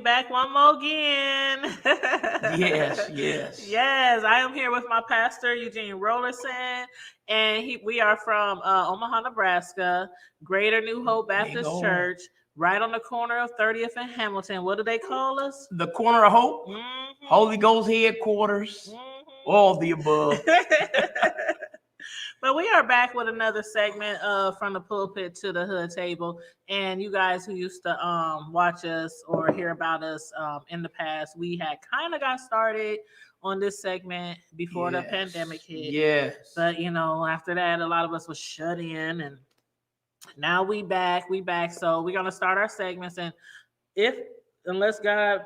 back one more again. Yes. Yes, I am here with my pastor, Eugene Rollerson, and we are from Omaha, Nebraska, Greater New Hope Baptist Church, right on the corner of 30th and Hamilton. What do they call us? The corner of hope, Holy Ghost headquarters, all the above. But we are back with another segment from the pulpit to the hood table. And you guys who used to watch us or hear about us in the past, we had kind of got started on this segment before the pandemic hit. Yes. But, after that, a lot of us was shut in. And now we back. So we're going to start our segments. And unless God,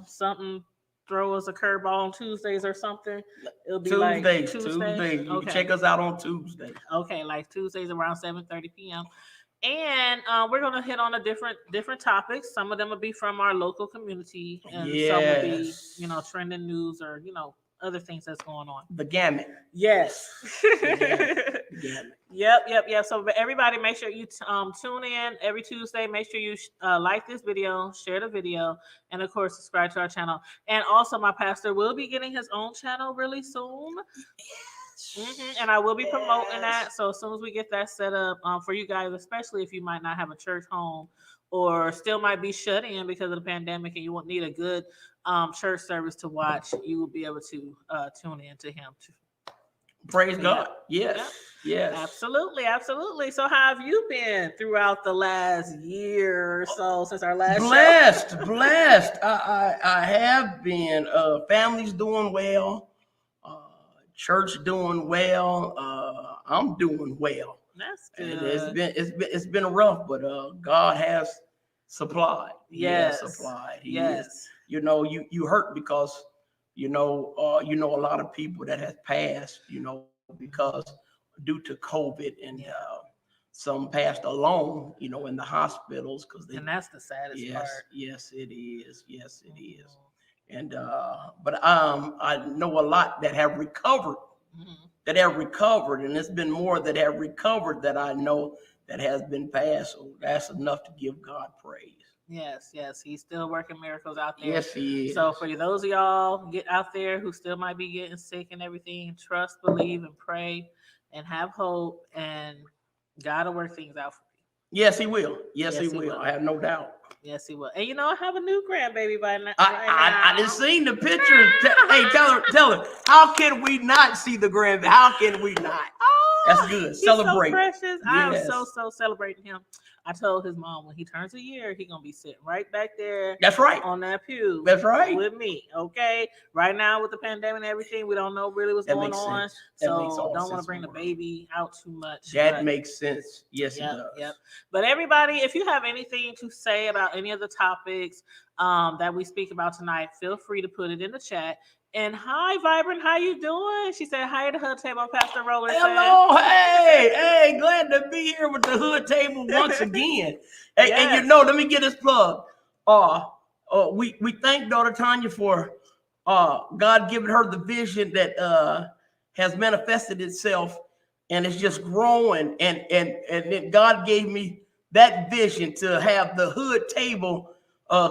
something throw us a curveball on Tuesdays or something, it'll be Tuesday. Okay. You can check us out on Tuesday. Okay, like Tuesdays around 7:30 p.m. And we're gonna hit on a different topics. Some of them will be from our local community, and some will be, trending news or other things that's going on. The gamut. Yes. The gamut. Yep. So everybody, make sure you tune in every Tuesday. Make sure you like this video, share the video, and of course subscribe to our channel. And also, my pastor will be getting his own channel really soon. And I will be promoting that. So as soon as we get that set up for you guys, especially if you might not have a church home or still might be shut in because of the pandemic and you won't need a good church service to watch, you will be able to tune in to him too. Praise God. Yes. Absolutely. So how have you been throughout the last year or so since our last show? Blessed. I have been. Family's doing well. Church doing well. I'm doing well. That's good. And it's been rough, but God has supplied. Yes. He has supplied. Yes. You hurt because a lot of people that have passed, because due to COVID, and some passed alone, in the hospitals and that's the saddest part. Yes, it is. And but I know a lot that have recovered. And it's been more that have recovered that I know that has been passed. So that's enough to give God praise. Yes, he's still working miracles out there. Yes, he is. So for those of y'all get out there who still might be getting sick and everything, trust, believe, and pray, and have hope, and God will work things out for you. Yes, he will. Yes, he will. I have no doubt. Yes, he will. And I have a new grandbaby by now. I didn't see the pictures. Hey, tell her. How can we not see the grandbaby? How can we not? That's good. Celebrate. So precious. Yes. I am so celebrating him. I told his mom when he turns a year, he's going to be sitting right back there. That's right. On that pew. That's right. With me. Okay. Right now with the pandemic and everything, we don't know really what's going on. So don't want to bring the baby out too much. That makes sense. Yes, it does. Yep. But everybody, if you have anything to say about any of the topics that we speak about tonight, feel free to put it in the chat. And hi, Vibrant, how you doing? She said, hi to the hood table, Pastor Roller. Hello, hey, glad to be here with the hood table once again. Hey, yes. And let me get this plug. We thank Daughter Tanya for God giving her the vision that has manifested itself, and it's just growing. And then God gave me that vision to have the hood table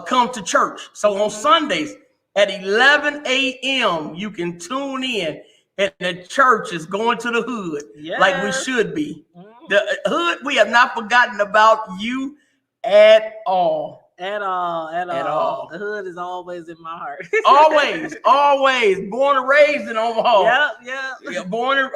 come to church. So on Sundays, at 11 a.m., you can tune in, and the church is going to the hood like we should be. The hood, we have not forgotten about you at all. At all. The hood is always in my heart. always. Born and raised in Omaha. Yep. Yeah, born and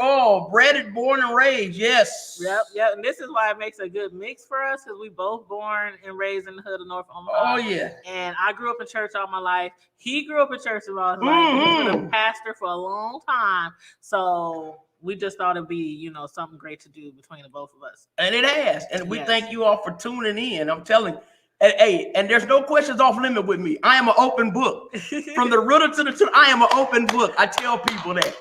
raised. Yes. Yep. And this is why it makes a good mix for us, because we both born and raised in the hood of North Omaha. Oh yeah. And I grew up in church all my life. He grew up in church all his life. He's been a pastor for a long time. So we just thought it'd be, something great to do between the both of us. And it has. And we thank you all for tuning in. I'm telling you. And there's no questions off limit with me. I am an open book. From the rooter to the tune, I am an open book. I tell people that.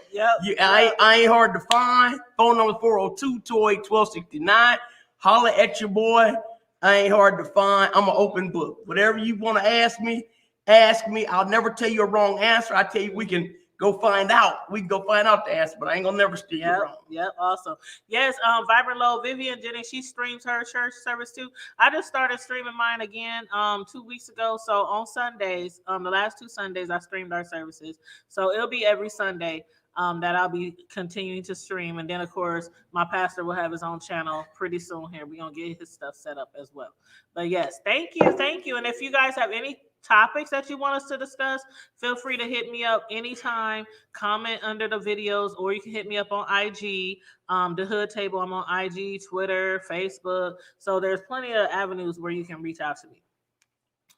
I ain't hard to find. Phone number 402-208-1269. Holler at your boy. I ain't hard to find. I'm an open book. Whatever you want to ask me. I'll never tell you a wrong answer. I tell you we can go find out. We can go find out the answer, but I ain't gonna never steer you wrong. Yep, awesome. Yes, Vibrant Low, Vivian Jennings, she streams her church service too. I just started streaming mine again 2 weeks ago. So on Sundays, the last 2 Sundays I streamed our services. So it'll be every Sunday that I'll be continuing to stream. And then of course my pastor will have his own channel pretty soon here. We're gonna get his stuff set up as well. But yes, thank you. And if you guys have any topics that you want us to discuss, feel free to hit me up anytime. Comment under the videos, or you can hit me up on IG. The Hood Table, I'm on IG, Twitter, Facebook. So there's plenty of avenues where you can reach out to me.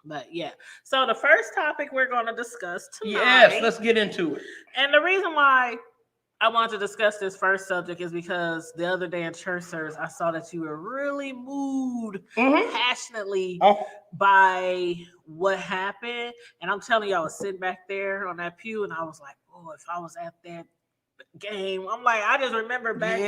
But yeah, so the first topic we're going to discuss tonight. Yes, let's get into it. And the reason why I wanted to discuss this first subject is because the other day in church service, I saw that you were really moved passionately by what happened. And I'm telling you, I was sitting back there on that pew and I was like, oh, if I was at that game, I'm like, I just remember back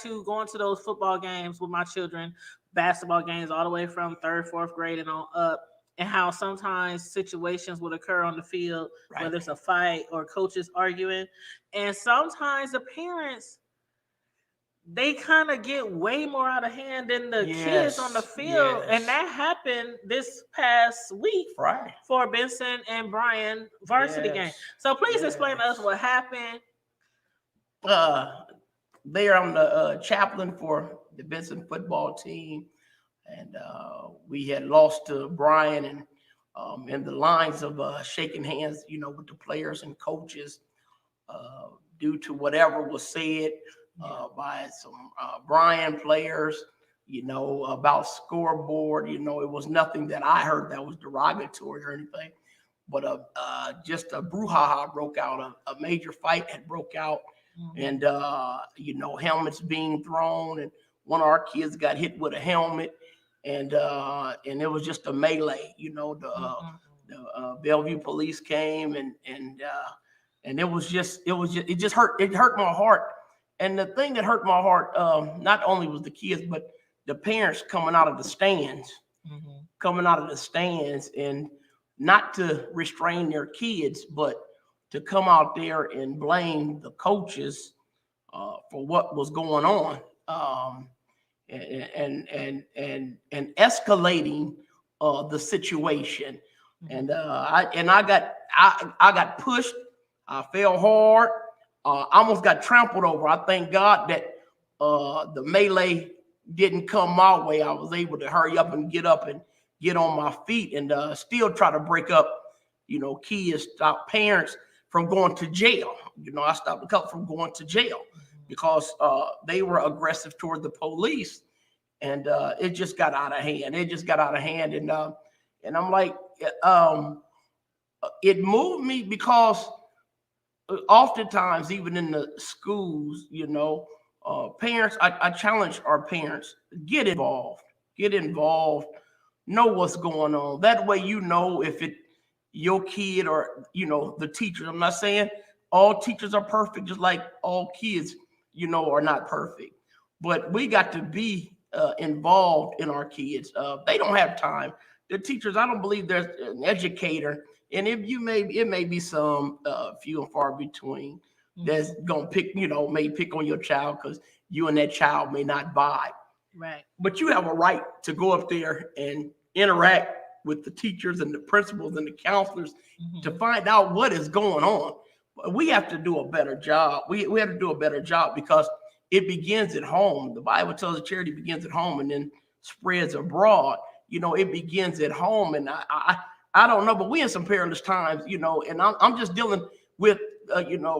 to going to those football games with my children, basketball games all the way from 3rd, 4th grade and on up. And how sometimes situations would occur on the field, whether it's a fight or coaches arguing. And sometimes the parents, they kind of get way more out of hand than the kids on the field. And that happened this past week for Benson and Brian varsity game. So please explain to us what happened. There I'm the chaplain for the Benson football team. And we had lost to Brian, and in the lines of shaking hands, with the players and coaches, due to whatever was said by some Brian players, about scoreboard. It was nothing that I heard that was derogatory or anything, but just a brouhaha broke out. A major fight had broke out, and helmets being thrown, and one of our kids got hit with a helmet. And it was just a melee, the Bellevue police came and it just hurt my heart. And the thing that hurt my heart, not only was the kids, but the parents coming out of the stands and not to restrain their kids, but to come out there and blame the coaches for what was going on. And escalating the situation, and I got pushed. I fell hard. Almost got trampled over. I thank God that the melee didn't come my way. I was able to hurry up and get on my feet, and still try to break up, kids, stop parents from going to jail. I stopped a couple from going to jail because they were aggressive toward the police, and it just got out of hand. And I'm like, it moved me because oftentimes, even in the schools, parents, I challenge our parents, get involved, know what's going on. That way, if it your kid or the teachers. I'm not saying all teachers are perfect, just like all kids are not perfect, but we got to be involved in our kids. They don't have time. The teachers, I don't believe there's an educator, and it may be some few and far between that's gonna pick, may pick on your child because you and that child may not vibe. Right. But you have a right to go up there and interact with the teachers and the principals and the counselors to find out what is going on. We have to do a better job. We have to do a better job because it begins at home. The Bible tells us charity begins at home and then spreads abroad. It begins at home. And I don't know, but we in some perilous times, and I'm just dealing with,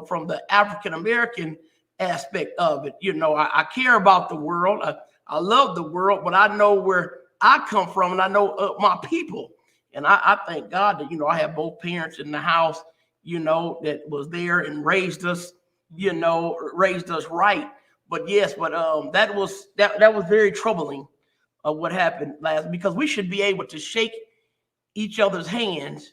from the African-American aspect of it. I care about the world. I love the world, but I know where I come from and I know my people. And I thank God that, I have both parents in the house, that was there and raised us right. But yes, that was very troubling what happened last, because we should be able to shake each other's hands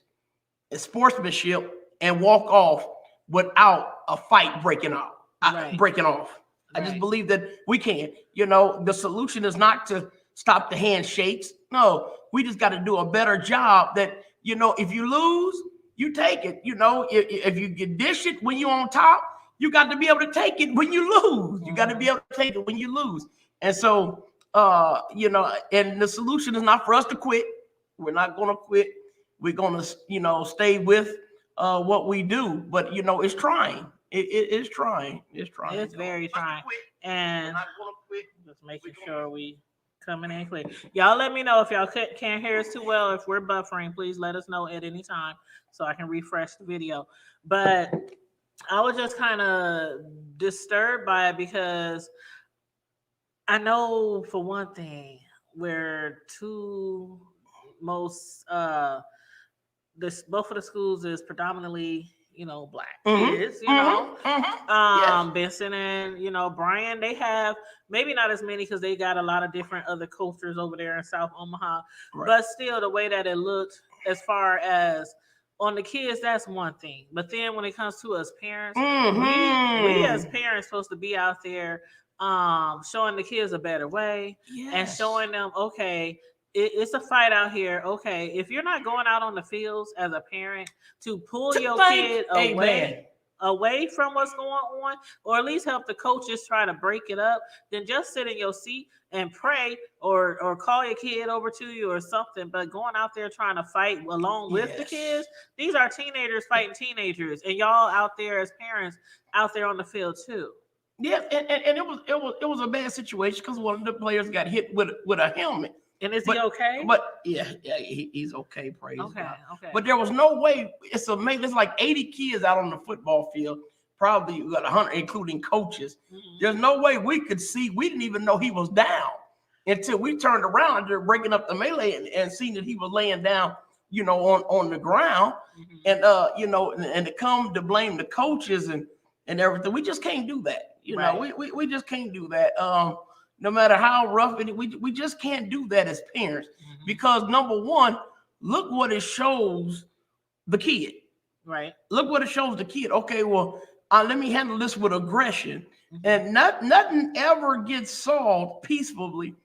in sportsmanship and walk off without a fight breaking off. I just believe that we can. The solution is not to stop the handshakes. No, we just got to do a better job that, if you lose, you take it. You know, if you get dish it when you're on top, you got to be able to take it when you lose. You got to be able to take it when you lose. And so, you know, and the solution is not for us to quit. We're not going to quit. We're going to, you know, stay with what we do. But, you know, it's trying. It's trying. It's trying. It's very trying. And just making sure we coming in clear. Y'all let me know if y'all can't hear us too well. If we're buffering, please let us know at any time so I can refresh the video. But I was just kind of disturbed by it because I know for one thing, we're two most both of the schools is predominantly, you know, black kids, you know. Yes. Benson and, you know, Brian, they have maybe not as many because they got a lot of different other cultures over there in South Omaha. Right. But still, the way that it looked as far as on the kids, that's one thing. But then when it comes to us parents, we as parents supposed to be out there showing the kids a better way and showing them, okay, it's a fight out here. Okay, if you're not going out on the fields as a parent to pull your kid away from what's going on, or at least help the coaches try to break it up, then just sit in your seat and pray or call your kid over to you or something. But going out there trying to fight along with the kids, these are teenagers fighting teenagers, and y'all out there as parents out there on the field too. Yeah, and it was a bad situation because one of the players got hit with a helmet. And is he okay? But he's okay. Praise God. Okay. But there was no way. It's amazing. There's like 80 kids out on the football field. Probably got 100, including coaches. There's no way we could see. We didn't even know he was down until we turned around and they're breaking up the melee and seen that he was laying down, you know, on the ground. And you know, and to come to blame the coaches and everything, we just can't do that. You know, we just can't do that. No matter how rough it is, we just can't do that as parents because number one, look what it shows the kid. Right. Look what it shows the kid. Okay, well, let me handle this with aggression, and nothing ever gets solved peacefully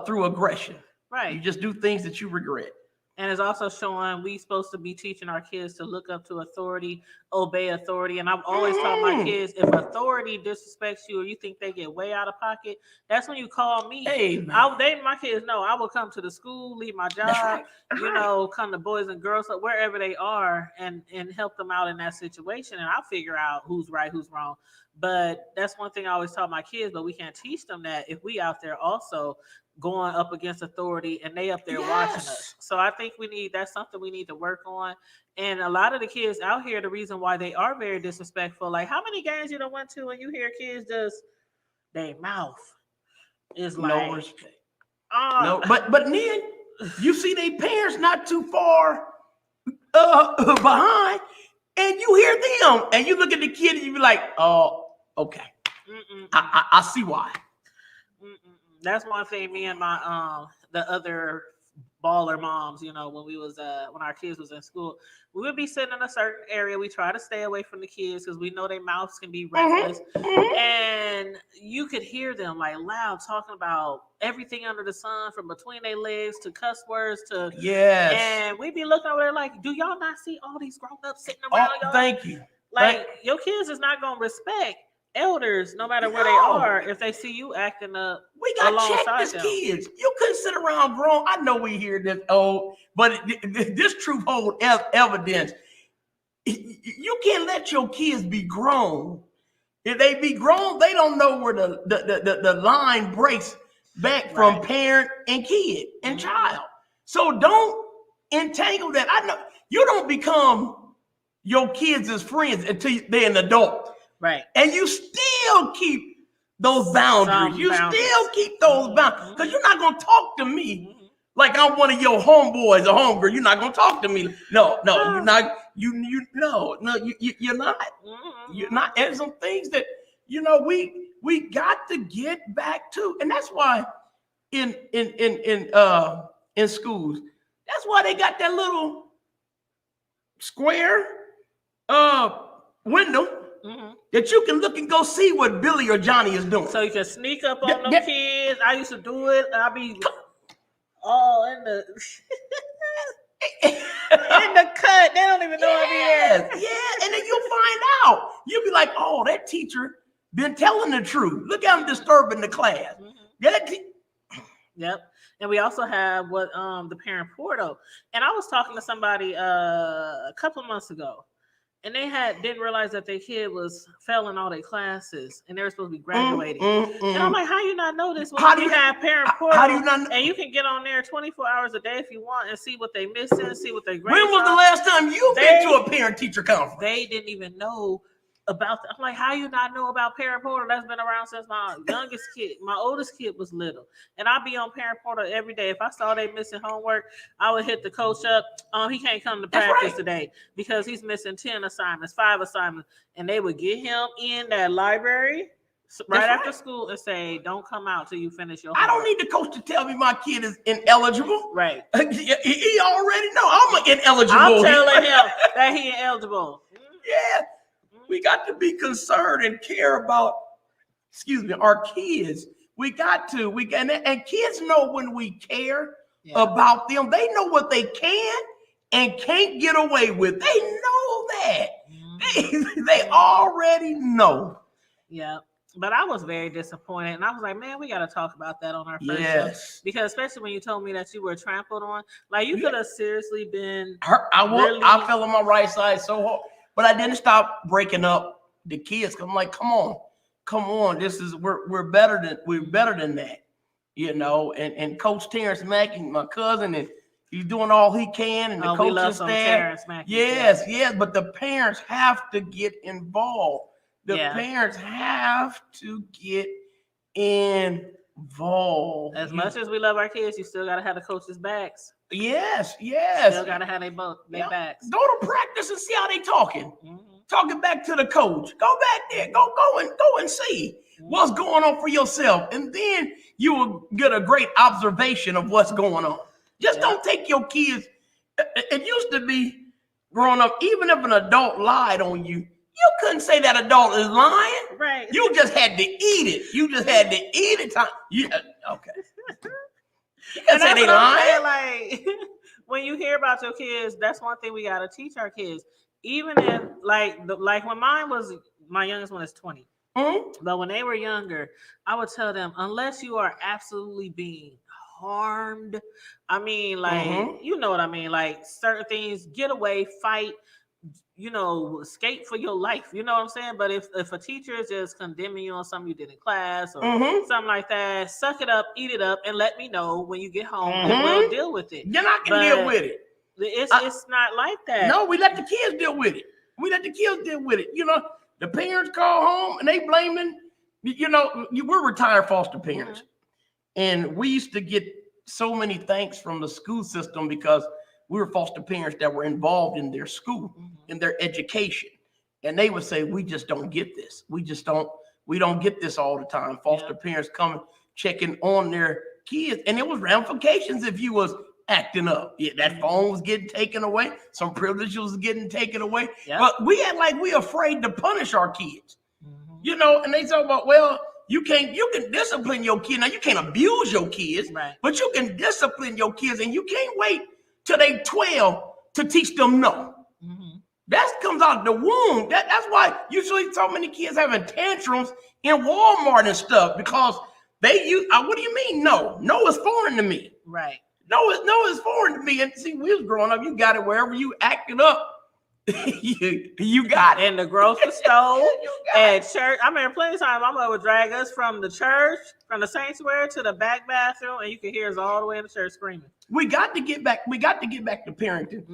through aggression. Right. You just do things that you regret. And it's also showing we supposed to be teaching our kids to look up to authority, obey authority. And I've always taught my kids, if authority disrespects you or you think they get way out of pocket, that's when you call me. Hey, my kids know I will come to the school, leave my job, you know, come to Boys and Girls Club, wherever they are, and help them out in that situation. And I'll figure out who's right, who's wrong. But that's one thing I always taught my kids, but we can't teach them that if we out there also going up against authority and they up there watching us. So I think that's something we need to work on. And a lot of the kids out here, the reason why they are very disrespectful, like how many games you done went to and you hear kids just, their mouth is like no respect. No, but then you see their parents not too far behind, and you hear them, and you look at the kid and you be like, oh, okay. I see why. That's one thing me and my the other baller moms, you know, when we was when our kids was in school, we would be sitting in a certain area. We try to stay away from the kids because we know their mouths can be reckless. And you could hear them like loud talking about everything under the sun, from between their legs to cuss words to and we'd be looking over there like, do y'all not see all these grown-ups sitting around y'all? Thank you. Like your kids is not gonna respect elders no matter where they are if they see you acting up. We got to check these kids. You couldn't sit around grown. I know we hear this but this truth holds evidence. You can't let your kids be grown. If they be grown, they don't know where the line breaks back from parent and kid and child. So don't entangle that. I know you don't become your kids' friends until they're an adult. Right. And you still keep those boundaries. Still keep those boundaries. Because you're not going to talk to me like I'm one of your homeboys or homegirl. You're not going to talk to me. No, you're not. You're not. You're not. And some things that, you know, we got to get back to. And that's why in schools, that's why they got that little square window that you can look and go see what Billy or Johnny is doing. So you can sneak up on them kids. I used to do it. I'll be all in the in the cut. They don't even know I'm here. Yeah, and then you'll find out. You'll be like, oh, that teacher been telling the truth. Look how I'm disturbing the class. Yep. And we also have what the parent portal. And I was talking to somebody a couple of months ago, and they didn't realize that their kid was failing all their classes and they were supposed to be graduating. And I'm like, how you not know this? When you have parent portal, how do you not know? And you can get on there 24 hours a day if you want and see what they missing, see what they grades. When was the last time you've been to a parent teacher conference? They didn't even know about that. I'm like, how you not know about parent portal? That's been around since my youngest kid. My oldest kid was little, and I'd be on parent portal every day. If I saw they missing homework, I would hit the coach up. He can't come to practice today because he's missing 10 assignments, 5 assignments, and they would get him in that library right after school and say, don't come out till you finish your homework. I don't need the coach to tell me my kid is ineligible. Right. He already know I'm ineligible. I'm telling him that he ineligible. Yeah. We got to be concerned and care about, our kids. We got to. And kids know when we care about them. They know what they can and can't get away with. They know that. They already know. Yeah. But I was very disappointed. And I was like, man, we got to talk about that on our first show. Because especially when you told me that you were trampled on. Like, you could have seriously been I fell on my right side so hard. But I didn't stop breaking up the kids. I'm like, come on. This is we're better than that, And Coach Terrence Mackey, my cousin, and he's doing all he can, and the coaches there. Yes. But the parents have to get involved. The parents have to get involved. As much as we love our kids, you still gotta have the coaches' backs. Yes. Still gotta have their backs. Go to practice and see how they talking. Talking back to the coach. Go back there. Go and see what's going on for yourself, and then you will get a great observation of what's going on. Just don't take your kids. It used to be growing up, even if an adult lied on you, you couldn't say that adult is lying. Right. You just had to eat it. Okay. You can't say they lying. Like, when you hear about your kids, that's one thing we gotta teach our kids. Even if like when my youngest one is 20. But when they were younger, I would tell them, unless you are absolutely being harmed, I mean, like, you know what I mean? Like, certain things, get away, fight, escape for your life. You know what I'm saying? But if a teacher is just condemning you on something you did in class or something like that, suck it up, eat it up, and let me know when you get home, and we'll deal with it. Then I can deal with it. It's not like that. No, we let the kids deal with it. The parents call home and they blaming, we're retired foster parents. And we used to get so many thanks from the school system because we were foster parents that were involved in their school, in their education. And they would say, we just don't get this. We don't get this all the time. Foster parents coming, checking on their kids. And it was ramifications if you was acting up. That phone was getting taken away. Some privileges was getting taken away. But we act like we afraid to punish our kids. And they talk about, well, you can discipline your kid. Now, you can't abuse your kids, but you can discipline your kids, and you can't wait till they 12 to teach them no. That comes out of the womb. That's why usually so many kids having tantrums in Walmart and stuff, because they use, what do you mean no? No is foreign to me. Right. No is foreign to me. And see, we was growing up, you got it wherever you acting up. you got it. In the grocery store, at church. I remember plenty of times my mother would drag us from the church, from the sanctuary to the back bathroom, and you could hear us all the way in the church screaming. We got to get back to parenting.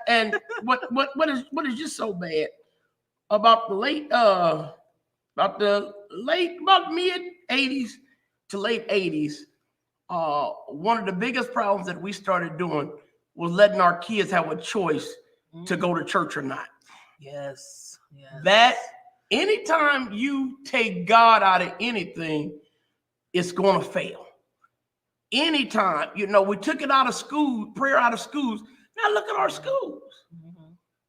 And what is just so bad about about mid 80s to late 80s, one of the biggest problems that we started doing was letting our kids have a choice to go to church or not. Yes. That anytime you take God out of anything, it's going to fail. Anytime, we took it out of school, prayer out of schools. Now look at our schools.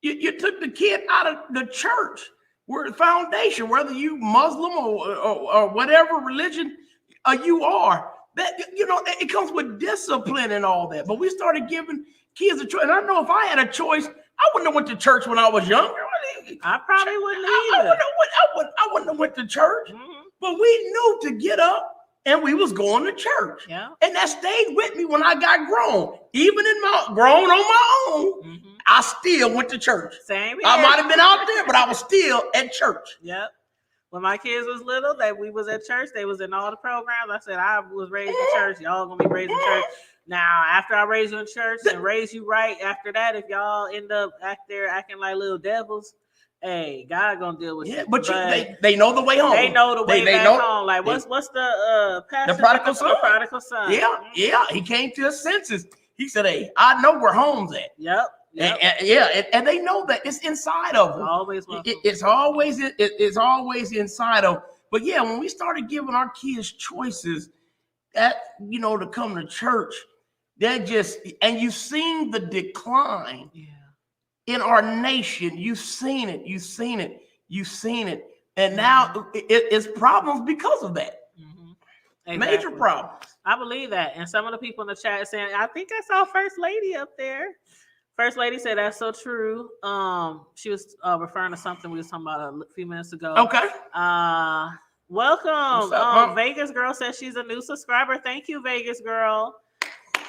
You took the kid out of the church, where the foundation, whether you Muslim or whatever religion you are, that it comes with discipline and all that. But we started giving kids a choice. And I know if I had a choice, I wouldn't have went to church when I was younger. I probably wouldn't I wouldn't have went to church. Mm-hmm. But we knew to get up and we was going to church. Yeah. And that stayed with me when I got grown. Even in my grown on my own, Mm-hmm. I still went to church. Same here. I might have been out there, but I was still at church. Yep. When my kids was little, we was at church. They was in all the programs. I said I was raised in church. Y'all gonna be raised in church. Now, after I raise you in church and raise you right, after that, if y'all end up acting like little devils, hey, God gonna deal with you. But they know the way home. They know the way back home. Like what's the pastor? The prodigal son. The prodigal son. Yeah. He came to his senses. He said, "Hey, I know where home's at." Yep. And they know that it's inside of them. It's always inside of them. But yeah, when we started giving our kids choices, that to come to church, that just and you've seen the decline in our nation. You've seen it, and now it's problems because of that. Exactly. Major problems. I believe that, and some of the people in the chat saying, "I think I saw First Lady up there." First Lady said that's so true. She was referring to something we was talking about a few minutes ago. Okay. Welcome. Up, Vegas Girl says she's a new subscriber. Thank you, Vegas Girl.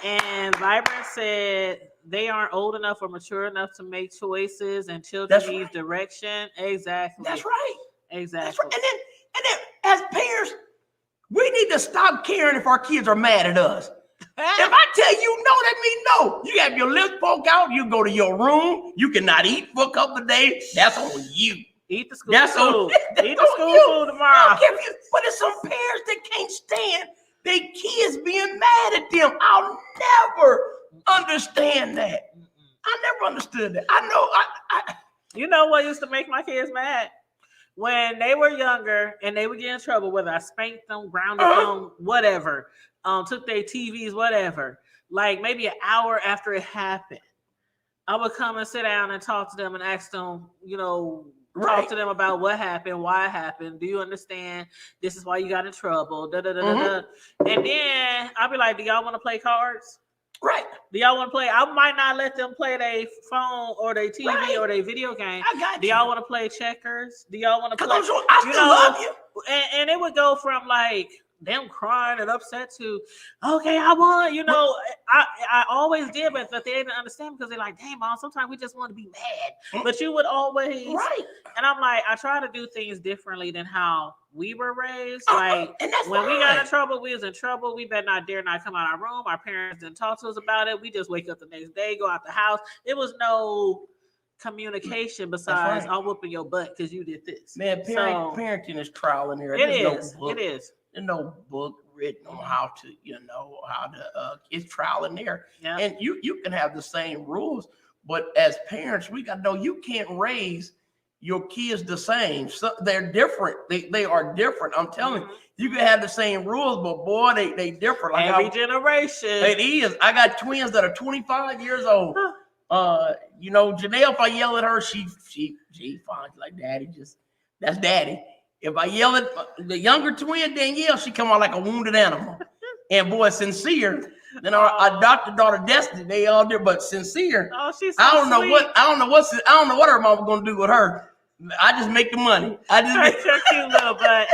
And Vibrant said they aren't old enough or mature enough to make choices, and children need direction. Exactly. That's right. Exactly. That's right. And then as parents, we need to stop caring if our kids are mad at us. If I tell you no, that means no. You have your lips poke out. You go to your room. You cannot eat for a couple of days. That's on you. Eat the school food. Eat the school food tomorrow. But there's some parents that can't stand their kids being mad at them. I'll never understand that. I never understood that. I know. You know what used to make my kids mad? When they were younger and they would get in trouble, whether I spanked them, grounded them, whatever, took their TVs, whatever. Like maybe an hour after it happened, I would come and sit down and talk to them and ask them, talk to them about what happened, why it happened. Do you understand? This is why you got in trouble. Da, da, da, da, da. And then I'll be like, do y'all want to play cards? Right. Do y'all want to play? I might not let them play their phone or their TV or their video game. I got you. Do y'all want to play checkers? Do y'all want to play? I still love you. And it would go from like them crying and upset to, okay, I won. I always did, but they didn't understand because they're like, dang, Mom, sometimes we just want to be mad. But you would always. Right. And I'm like, I try to do things differently than how we were raised. Like when we got in trouble, we was in trouble. We better not dare not come out of our room. Our parents didn't talk to us about it. We just wake up the next day, go out the house. It was no communication besides I'm whooping your butt because you did this. Man, parenting is trial and error. It is. There's no book written on how to it's trial and error. Yeah. And you can have the same rules, but as parents, we got to know you can't raise your kids the same. So they're different. They are different. I'm telling you can have the same rules, but boy, they different. Like every generation. It is. I got twins that are 25 years old. Janelle, if I yell at her, she fine. Like daddy, that's daddy. If I yell at the younger twin, Danielle, she come out like a wounded animal. And boy, Sincere, then our adopted daughter Destiny, they all there, but Sincere. Oh, she's so I don't know what her mama gonna do with her. I just make the money. Her cute little butt.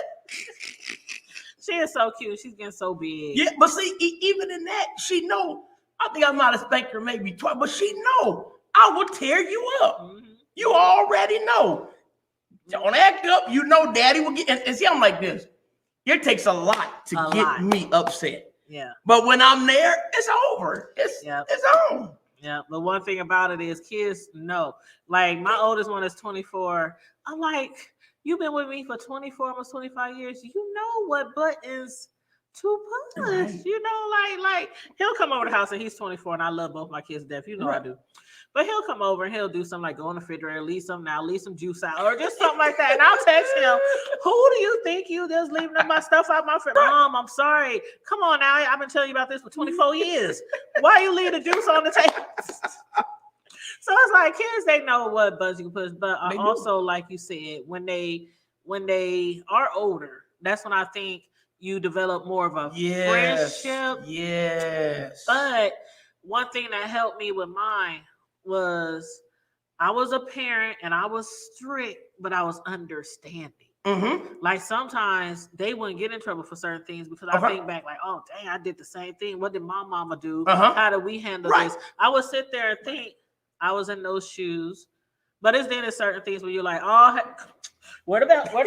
She is so cute. She's getting so big. Yeah, but see, even in that, she know. I think I might have spanked her maybe twice, but she know I will tear you up. Mm-hmm. You already know. Don't act up. Daddy will get. And see, I'm like this. It takes a lot to get me upset. Yeah. But when I'm there, it's over. It's on. Yeah. But one thing about it is kids know. Like my oldest one is 24. I'm like, you've been with me for 24, almost 25 years. You know what buttons to push. Right. Like he'll come over the house and he's 24 and I love both my kids to death. I do. But he'll come over and he'll do something like go in the refrigerator, leave some juice out, or just something like that. And I'll text him, who do you think you just leaving my stuff out my fridge? Mom, I'm sorry. Come on now. I've been telling you about this for 24 years. Why you leave the juice on the table? So it's like kids, they know what buttons you can push. But also, like you said, when they are older, that's when I think you develop more of a friendship. Yes. But one thing that helped me with mine was I was a parent and I was strict, but I was understanding. Like sometimes they wouldn't get in trouble for certain things because I think back like, oh dang, I did the same thing. What did my mama do? How did we handle this? I would sit there and think I was in those shoes. But it's then certain things where you're like, oh, what about what?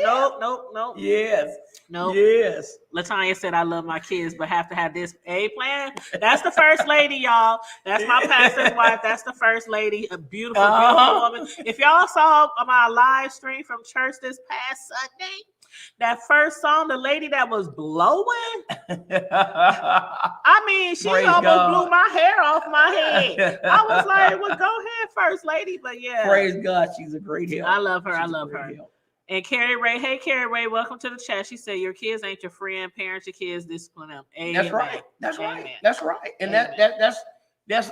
Nope. Yes. Nope. Yes. Latanya said, I love my kids, but have to have this A plan. That's the first lady, y'all. That's my pastor's wife. That's the first lady. A beautiful, beautiful woman. If y'all saw my live stream from church this past Sunday, that first song, the lady that was blowing, I mean, she almost blew my hair off my head. I was like, well, go ahead, first lady. But yeah. Praise God. She's a great help. I love her. I love her. And Carrie Ray, hey Carrie Ray, welcome to the chat. She said your kids ain't your friend, parent your kids, discipline them. Amen. That's right. That's Amen. right. That's right. And Amen. that's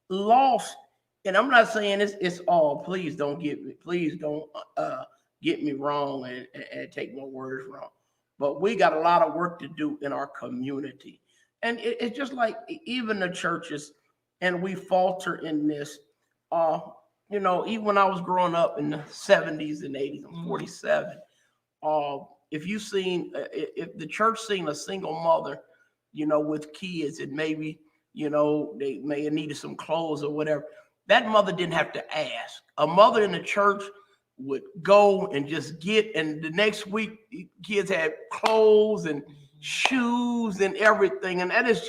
lost. And I'm not saying it's all. Please don't get me wrong and take my words wrong. But we got a lot of work to do in our community. And it's just like even the churches, and we falter in this. You know, even when I was growing up in the 70s and 80s, I'm 47. If the church seen a single mother, you know, with kids and maybe, you know, they may have needed some clothes or whatever, that mother didn't have to ask. A mother in the church would go and just get, and the next week kids had clothes and shoes and everything. And that is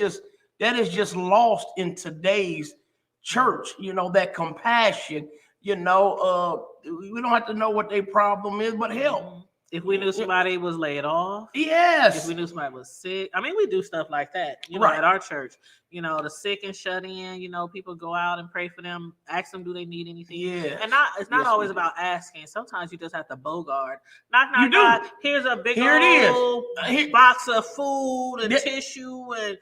just lost in today's church, you know, that compassion, you know, we don't have to know what their problem is, but help. If we knew somebody was laid off, yes. If we knew somebody was sick, I mean, we do stuff like that, you know, at our church. You know, the sick and shut in. You know, people go out and pray for them, ask them, do they need anything? Yeah, and it's not always about asking. Sometimes you just have to bogart. Knock. Here's a big old box of food and tissue, and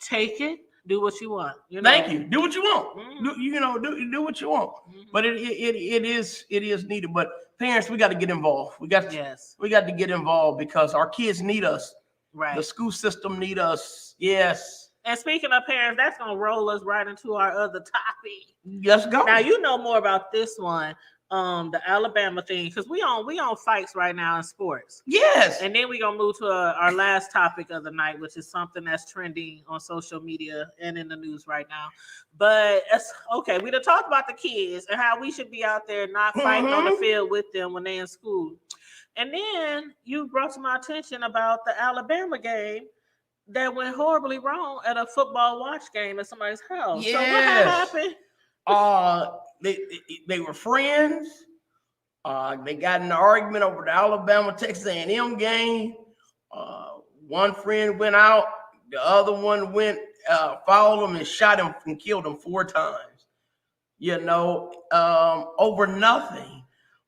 take it. Do what you want. You know? Thank you. Do what you want. Do what you want. But it is needed. But parents, we got to get involved. We got to get involved because our kids need us. Right. The school system need us. Yes. And speaking of parents, that's gonna roll us right into our other topic. Let's go. Now you know more about this one. The Alabama thing, because we on fights right now in sports. Yes. And then we're gonna move to our last topic of the night, which is something that's trending on social media and in the news right now. But it's okay. We done talked about the kids and how we should be out there not fighting on the field with them when they're in school. And then you brought to my attention about the Alabama game that went horribly wrong at a football watch game at somebody's house. Yes. So what happened? They were friends. They got in an argument over the Alabama-Texas A&M game. One friend went out. The other one went, followed him and shot him and killed him 4 times. You know, over nothing.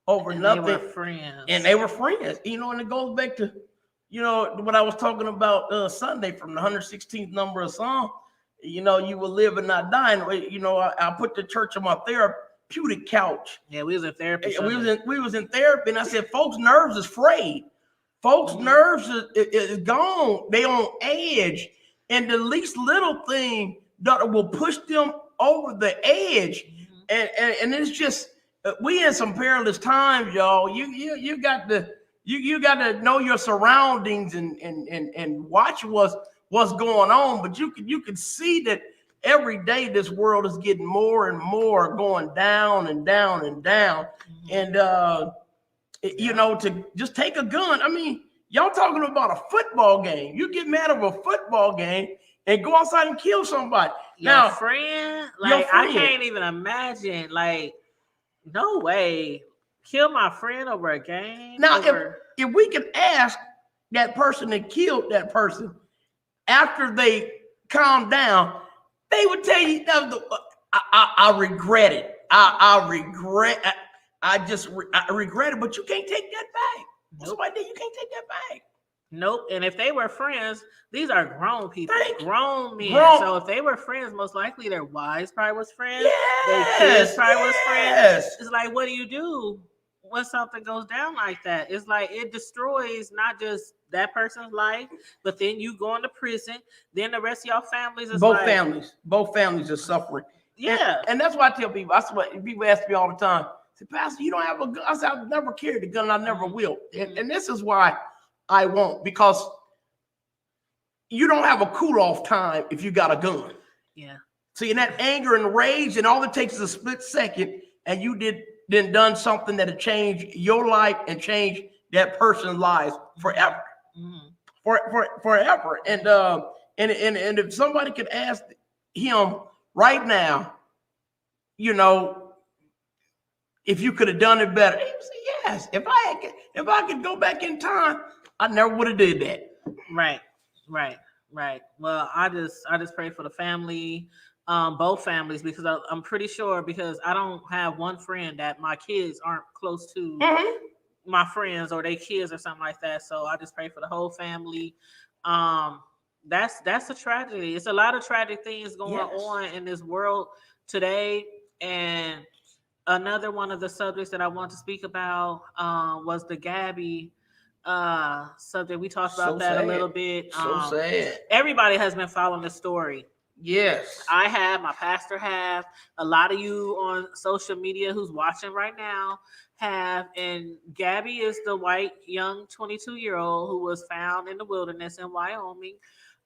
They were friends. And they were friends. You know, and it goes back to, you know, what I was talking about Sunday from the 116th number of Psalm. You know, you will live and not die. And, you know, I put the church on my therapeutic couch. Yeah, we was in therapy. We was in therapy, and I said, folks' nerves is frayed. Folks' nerves is gone. They on edge, and the least little thing that will push them over the edge. And it's just we in some perilous times, y'all. You got to know your surroundings and watch what's going on, but you can see that every day this world is getting more and more going down and down and down. And you know, to just take a gun. I mean, y'all talking about a football game. You get mad over a football game and go outside and kill somebody. Your friend, I can't even imagine. Like, no way, kill my friend over a game. Now, if we can ask that person that killed that person, after they calm down, they would tell you, I regret it. I regret it, but you can't take that back. Nope. Somebody, you can't take that back. Nope. And if they were friends, these are grown people, grown men. So if they were friends, most likely their wives probably was friends. Their kids probably was friends. It's like, what do you do when something goes down like that? It's like it destroys not just that person's life, but then you go into prison. Then the rest of your families is both families are suffering Yeah. And that's why I tell people. That's what people ask me all the time. Say, Pastor, you don't have a gun. I said, I've never carried a gun. And I never will. And this is why I won't, because you don't have a cool off time if you got a gun. Yeah. See, in that anger and rage, and all it takes is a split second, and you done something that'll change your life and change that person's lives forever. Forever. And if somebody could ask him right now, you know, if you could have done it better, he would say, yes. If I could go back in time, I never would have did that. Right. Well, I just pray for the family, both families, because I'm pretty sure, because I don't have one friend that my kids aren't close to my friends or their kids or something like that. So I just pray for the whole family. That's a tragedy. It's a lot of tragic things going on in this world today. And another one of the subjects that I want to speak about was the Gabby subject. We talked about that a little bit. So sad. Everybody has been following the story. Yes. I have, my pastor have, a lot of you on social media who's watching right now have, and Gabby is the white young 22-year-old who was found in the wilderness in Wyoming.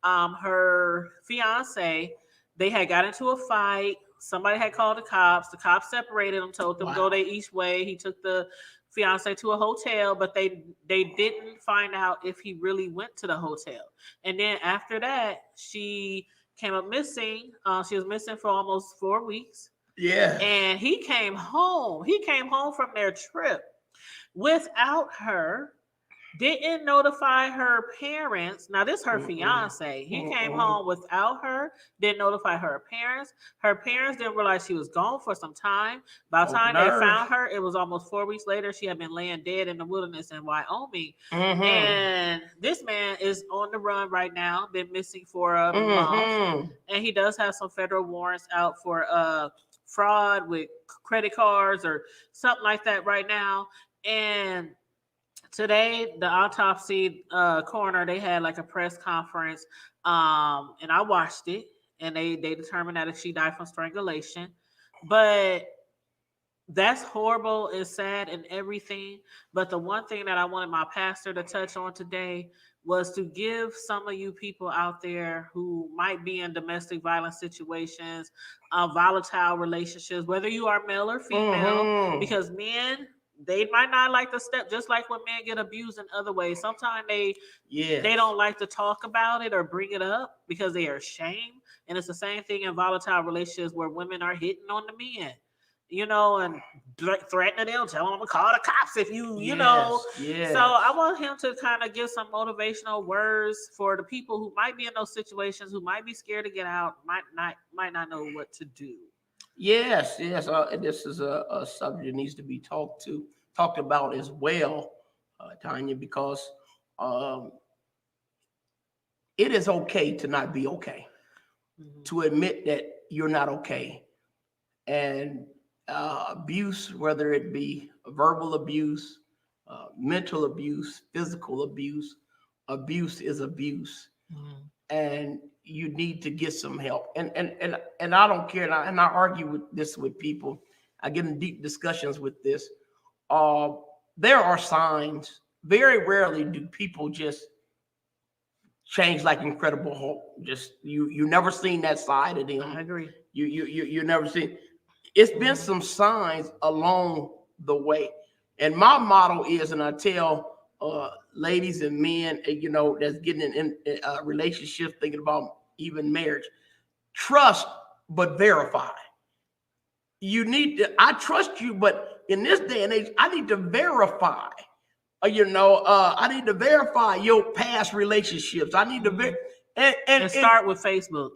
Her fiance, they had got into a fight. Somebody had called the cops. The cops separated them, told them go their each way. He took the fiance to a hotel, but they didn't find out if he really went to the hotel. And then after that, she came up missing. She was missing for almost 4 weeks. Yeah. And he came home. He came home from their trip without her. Didn't notify her parents. Now, this is her fiance. He came home without her, didn't notify her parents. Her parents didn't realize she was gone for some time. By the time they found her, it was almost 4 weeks later. She had been laying dead in the wilderness in Wyoming. And this man is on the run right now, been missing for a month. And he does have some federal warrants out for fraud with credit cards or something like that right now. And today, the autopsy coroner, they had like a press conference, and I watched it, and they determined that she died from strangulation. But that's horrible and sad and everything. But the one thing that I wanted my pastor to touch on today was to give some of you people out there who might be in domestic violence situations, volatile relationships, whether you are male or female, because men, they might not like the step, just like when men get abused in other ways. Sometimes they don't like to talk about it or bring it up because they are ashamed. And it's the same thing in volatile relationships where women are hitting on the men, you know, and threatening them, telling them to call the cops if you know. So I want him to kind of give some motivational words for the people who might be in those situations, who might be scared to get out, might not know what to do. Yes. This is a subject that needs to be talked about as well, Tanya, because it is okay to not be okay, to admit that you're not okay. And abuse, whether it be verbal abuse, mental abuse, physical abuse, abuse is abuse. And you need to get some help. And I don't care. And I argue with people. I get in deep discussions with this. There are signs. Very rarely do people just change like Incredible Hulk. Just you never seen that side of them. I agree. You never seen. It's been some signs along the way. And my motto is, and I tell ladies and men, you know, that's getting in a relationship, thinking about even marriage, trust but verify. You need to, I trust you, but in this day and age, I need to verify. I need to verify your past relationships. I need to and start with Facebook.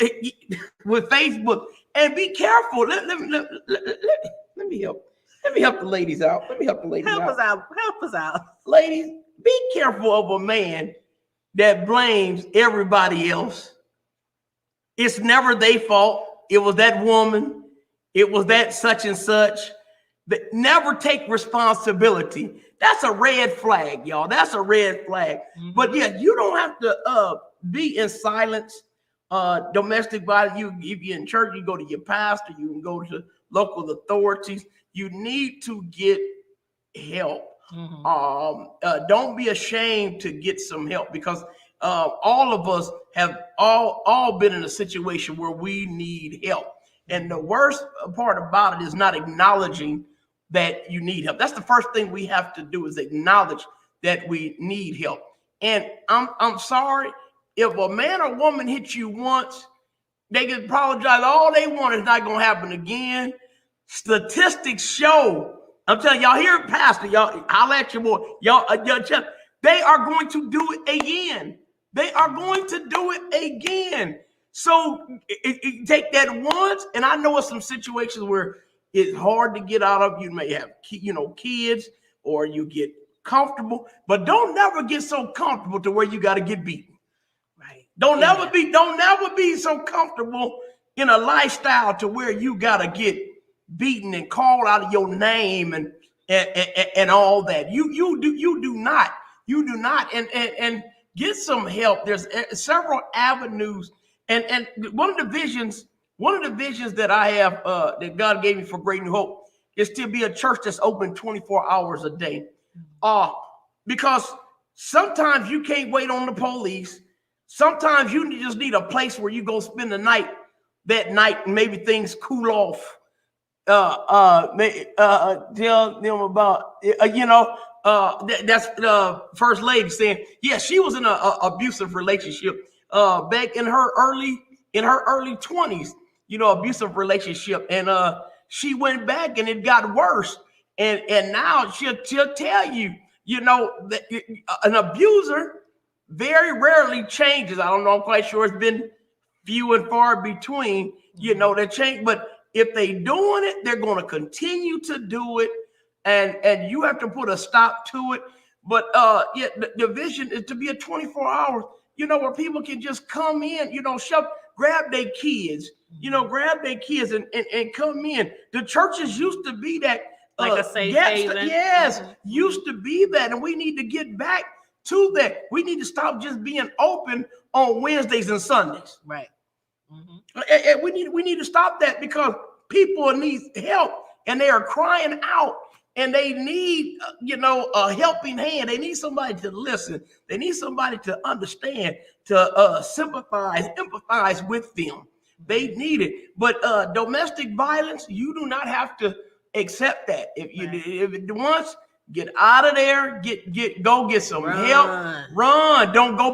With Facebook, and be careful. Let me help. Let me help the ladies out. Help us out. Ladies, be careful of a man that blames everybody else. It's never their fault. It was that woman. It was that such and such. But never take responsibility. That's a red flag, y'all. That's a red flag. But yeah, you don't have to be in silence domestic violence. If you're in church, you go to your pastor, you can go to local authorities. You need to get help. Don't be ashamed to get some help, because all of us have all been in a situation where we need help. And the worst part about it is not acknowledging that you need help. That's the first thing we have to do, is acknowledge that we need help. And I'm sorry, if a man or woman hits you once, they can apologize all they want. It's not going to happen again. Statistics show, I'm telling y'all here, Pastor, y'all, I'll let you more. Y'all, they are going to do it again. They are going to do it again. So take that once, and I know it's some situations where it's hard to get out of. You may have, kids, or you get comfortable, but don't never get so comfortable to where you got to get beaten. Right. Don't never be so comfortable in a lifestyle to where you got to get beaten and called out of your name and all that. You do not, and get some help. There's several avenues, and one of the visions that I have that God gave me for Great New Hope is to be a church that's open 24 hours a day. Because sometimes you can't wait on the police. Sometimes you just need a place where you go spend the night, and maybe things cool off. Tell them about, that's the first lady saying, yeah, she was in an abusive relationship back in her early 20s, abusive relationship. And she went back and it got worse. And now she'll tell you, that an abuser very rarely changes. I don't know, I'm quite sure it's been few and far between, that change, but if they doing it, they're going to continue to do it, and you have to put a stop to it. But the vision is to be a 24 hours, where people can just come in, grab their kids, and come in. The churches used to be that like a safe haven. Yes, used to be that, and we need to get back to that. We need to stop just being open on Wednesdays and Sundays. Right. And we need to stop that, because people need help, and they are crying out, and they need a helping hand. They need somebody to listen. They need somebody to understand, to sympathize, empathize with them. They need it. But domestic violence, you do not have to accept that. If it once, get out of there. Go get some help. Run. Don't go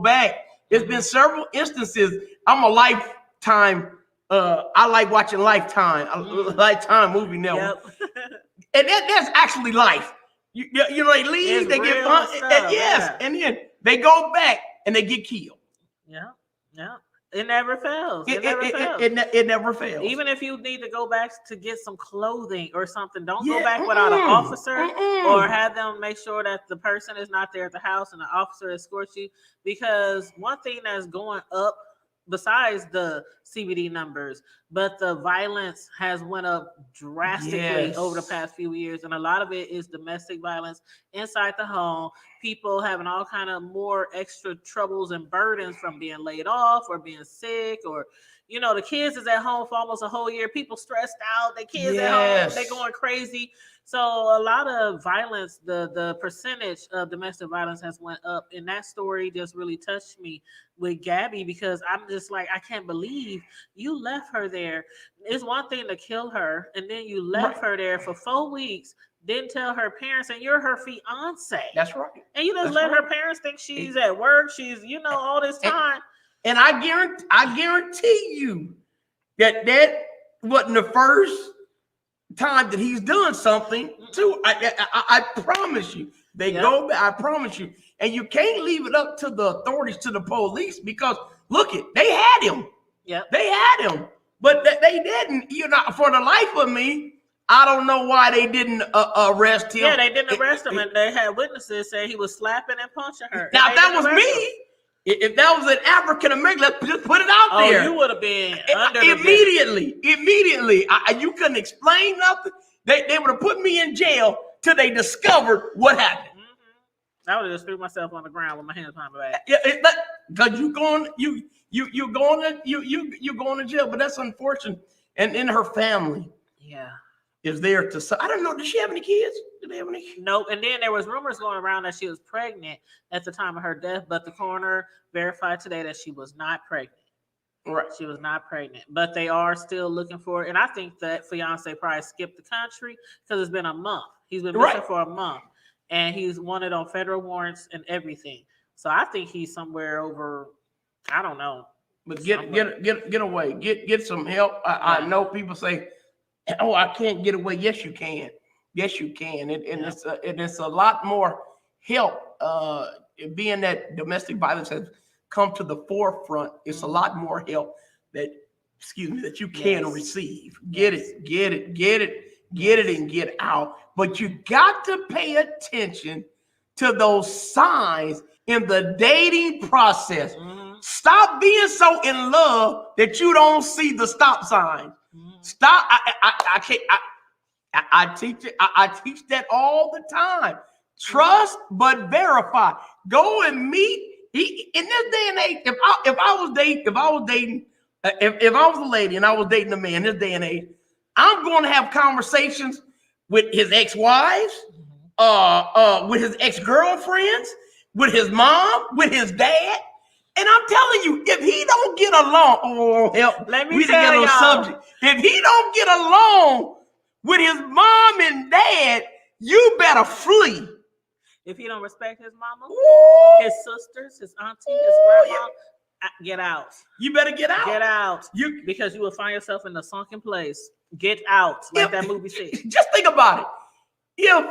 back. There's been several instances. I'm a Lifetime. I like watching Lifetime movie network. Yep. And that's actually life. They leave, it's they get fun, and then they go back and they get killed. Yeah. It never fails. It never fails. Even if you need to go back to get some clothing or something, don't go back without an officer, or have them make sure that the person is not there at the house and the officer escorts you. Because one thing that's going up, besides the CBD numbers, but the violence has went up drastically over the past few years, and a lot of it is domestic violence inside the home. People having all kind of more extra troubles and burdens from being laid off or being sick, or the kids is at home for almost a whole year. People stressed out. The kids at home, they going crazy. So a lot of violence, the percentage of domestic violence has went up. And that story just really touched me with Gabby, because I'm just like, I can't believe you left her there. It's one thing to kill her, and then you left her there for 4 weeks, didn't tell her parents, and you're her fiance. That's right. And you just let her parents think she's at work. She's, all this time. And I guarantee you that wasn't the first time that he's done something to. I promise you. They go back. I promise you. And you can't leave it up to the authorities, to the police, because look they had him. Yeah, they had him, but they didn't. For the life of me, I don't know why they didn't arrest him. Yeah, they didn't arrest him, and they had witnesses say he was slapping and punching her. Now, if that was me, if that was an African American, let's just put it out there. You would have been under immediately. You couldn't explain nothing. They would have put me in jail till they discovered what happened. I would have just threw myself on the ground with my hands behind my back. because you're going to jail. But that's unfortunate. And in her family, is there to. I don't know. Does she have any kids? Did they have any? Nope. And then there was rumors going around that she was pregnant at the time of her death, but the coroner verified today that she was not pregnant. Right. She was not pregnant, but they are still looking for it. And I think that fiance probably skipped the country because it's been a month. He's been missing for a month, and he's wanted on federal warrants and everything. So I think he's somewhere over. I don't know. But get away. Get some help. I know people say, "Oh, I can't get away." Yes, you can. Yes, you can. It's a lot more help. Being that domestic violence has come to the forefront, it's a lot more help that you can receive. Get it, and get out. But you got to pay attention to those signs in the dating process. Stop being so in love that you don't see the stop signs. Stop. I can't. I teach it. I teach that all the time. Trust but verify. Go and meet. In this day and age, if I was a lady and I was dating a man in this day and age, I'm going to have conversations with his ex-wives, with his ex-girlfriends, with his mom, with his dad. And I'm telling you, if he don't get along, let me tell you, subject. If he don't get along with his mom and dad, you better flee. If he don't respect his mama, Ooh. his sisters, his auntie, his grandma, get out. You better get out. Get out. Because you will find yourself in a sunken place. Get out, like that movie said. Just think about it. If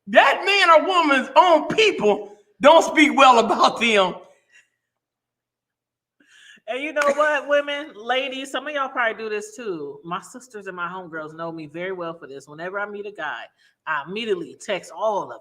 that man or woman's own people don't speak well about them. And you know what, women, ladies, some of y'all probably do this too. My sisters and my homegirls know me very well for this. Whenever I meet a guy, I immediately text all of them.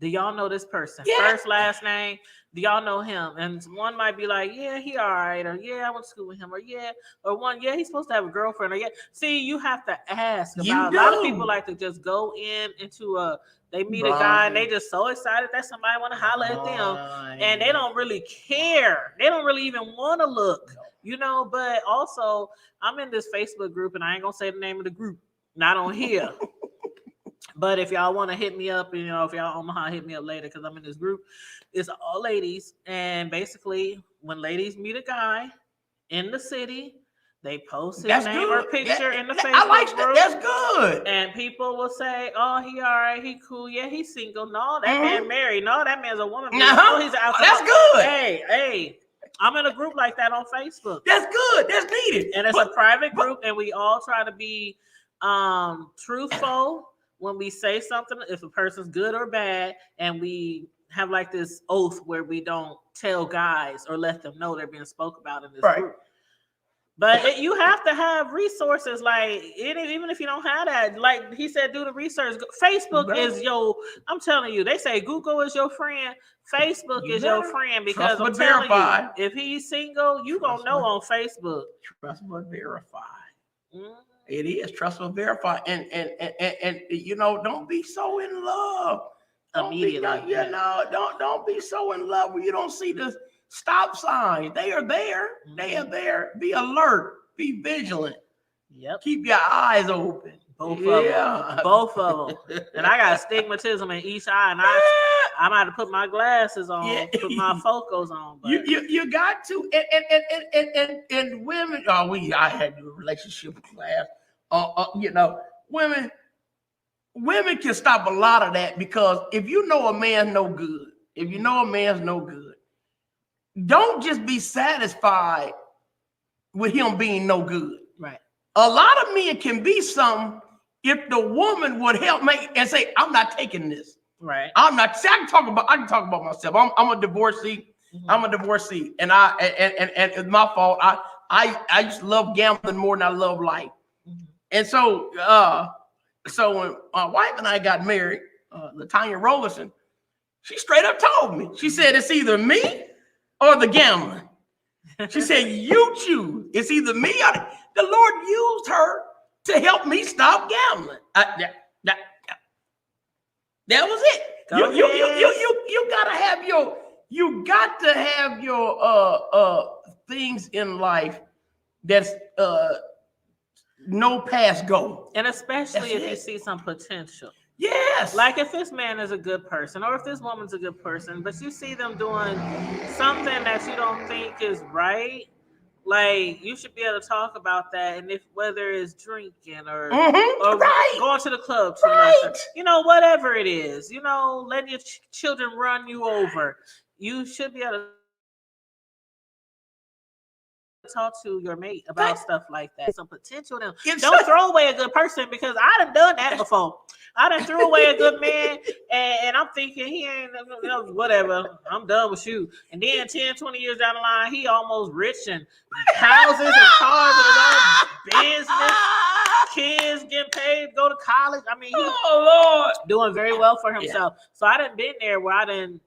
Do y'all know this person? Yeah. First, last name. Do y'all know him? And one might be like, yeah, he all right. Or yeah, I went to school with him. Or yeah. Or one, yeah, he's supposed to have a girlfriend. Or yeah. See, you have to ask about. A lot of people like to just go into they meet a guy and they just so excited that somebody want to holler at them. And they don't really care. They don't really even want to look. You know, but also I'm in this Facebook group and I ain't gonna say the name of the group. Not on here. But if y'all want to hit me up, you know, if y'all Omaha, hit me up later because I'm in this group. It's all ladies. And basically, when ladies meet a guy in the city, they post his name or picture in the Facebook I like group. That's good. And people will say, oh, he all right, he cool. Yeah, he's single. No, that man married. No, that man's a woman. No, he's out. That's good. Hey. I'm in a group like that on Facebook. That's good. That's needed. And it's a private group, and we all try to be truthful when we say something, if a person's good or bad, and we have like this oath where we don't tell guys or let them know they're being spoke about in this group. But you have to have resources, like even if you don't have that, like he said, do the research. Facebook is I'm telling you, they say Google is your friend. Facebook is your friend because I'm telling you, if he's single, you gonna know on Facebook. Trust but verify. It is trust but verify, and you know, don't be so in love immediately. Don't be so in love where you don't see the stop signs. They are there. They are there. Be alert. Be vigilant. Yep. Keep your eyes open. Both of them. And I got astigmatism in each eye, and I might have put my glasses on, put my focals on. But. You got to, and women. I had a relationship class. You know, women can stop a lot of that because if you know a man's no good, don't just be satisfied with him being no good. Right. A lot of men can be something if the woman would help make and say, I'm not taking this. Right. I'm not. See, I can talk about myself. I'm a divorcee. Mm-hmm. I'm a divorcee, and it's my fault. I used to love gambling more than I love life. Mm-hmm. And so when my wife and I got married, LaTanya Rollerson, she straight up told me. She said, it's either me or the gambling. She said, you choose. It's either me or the Lord used her to help me stop gambling. That was it. You gotta have You got to have your things in life that's no past go. And especially That's if you it. see some potential. Yes. Like if this man is a good person or if this woman's a good person, but you see them doing something that you don't think is right, like you should be able to talk about that. And if whether it's drinking or right. going to the club too Right. much, or, whatever it is, letting your children run you over, you should be able to talk to your mate about stuff like that. Some potential in them. Don't throw away a good person, because I done that before. I done threw away a good man, and I'm thinking he ain't, whatever. I'm done with you. And then 10, 20 years down the line, he almost rich and houses and cars and his own business. Kids getting paid to go to college. I mean, Lord, doing very well for himself. Yeah. So I done been there where I done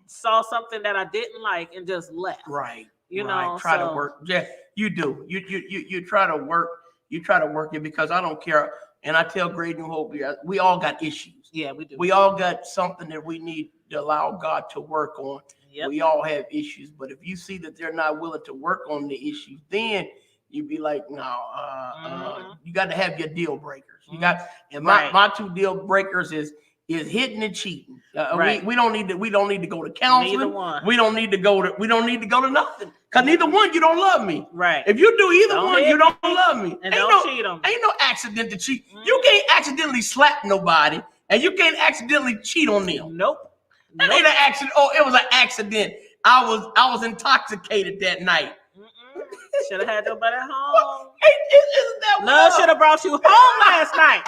saw something that I didn't like and just left. Right. Try to work. Yeah, you do. You try to work. You try to work it, because I don't care. And I tell Great New Hope, we all got issues. Yeah, we do. We all got something that we need to allow God to work on. Yep. We all have issues, but if you see that they're not willing to work on the issues, then you be like, no, you got to have your deal breakers. You got, and my two deal breakers is hitting and cheating. Right. We don't need to go to counseling. Neither one. We don't need to go to nothing. Because neither one, you don't love me. Right. If you do either one, you don't love me. And don't cheat on me. Ain't no accident to cheat. You can't accidentally slap nobody, and you can't accidentally cheat on them. Nope. That ain't an accident. Oh, it was an accident. I was intoxicated that night. Should have had nobody home. Isn't that love should have brought you home last night.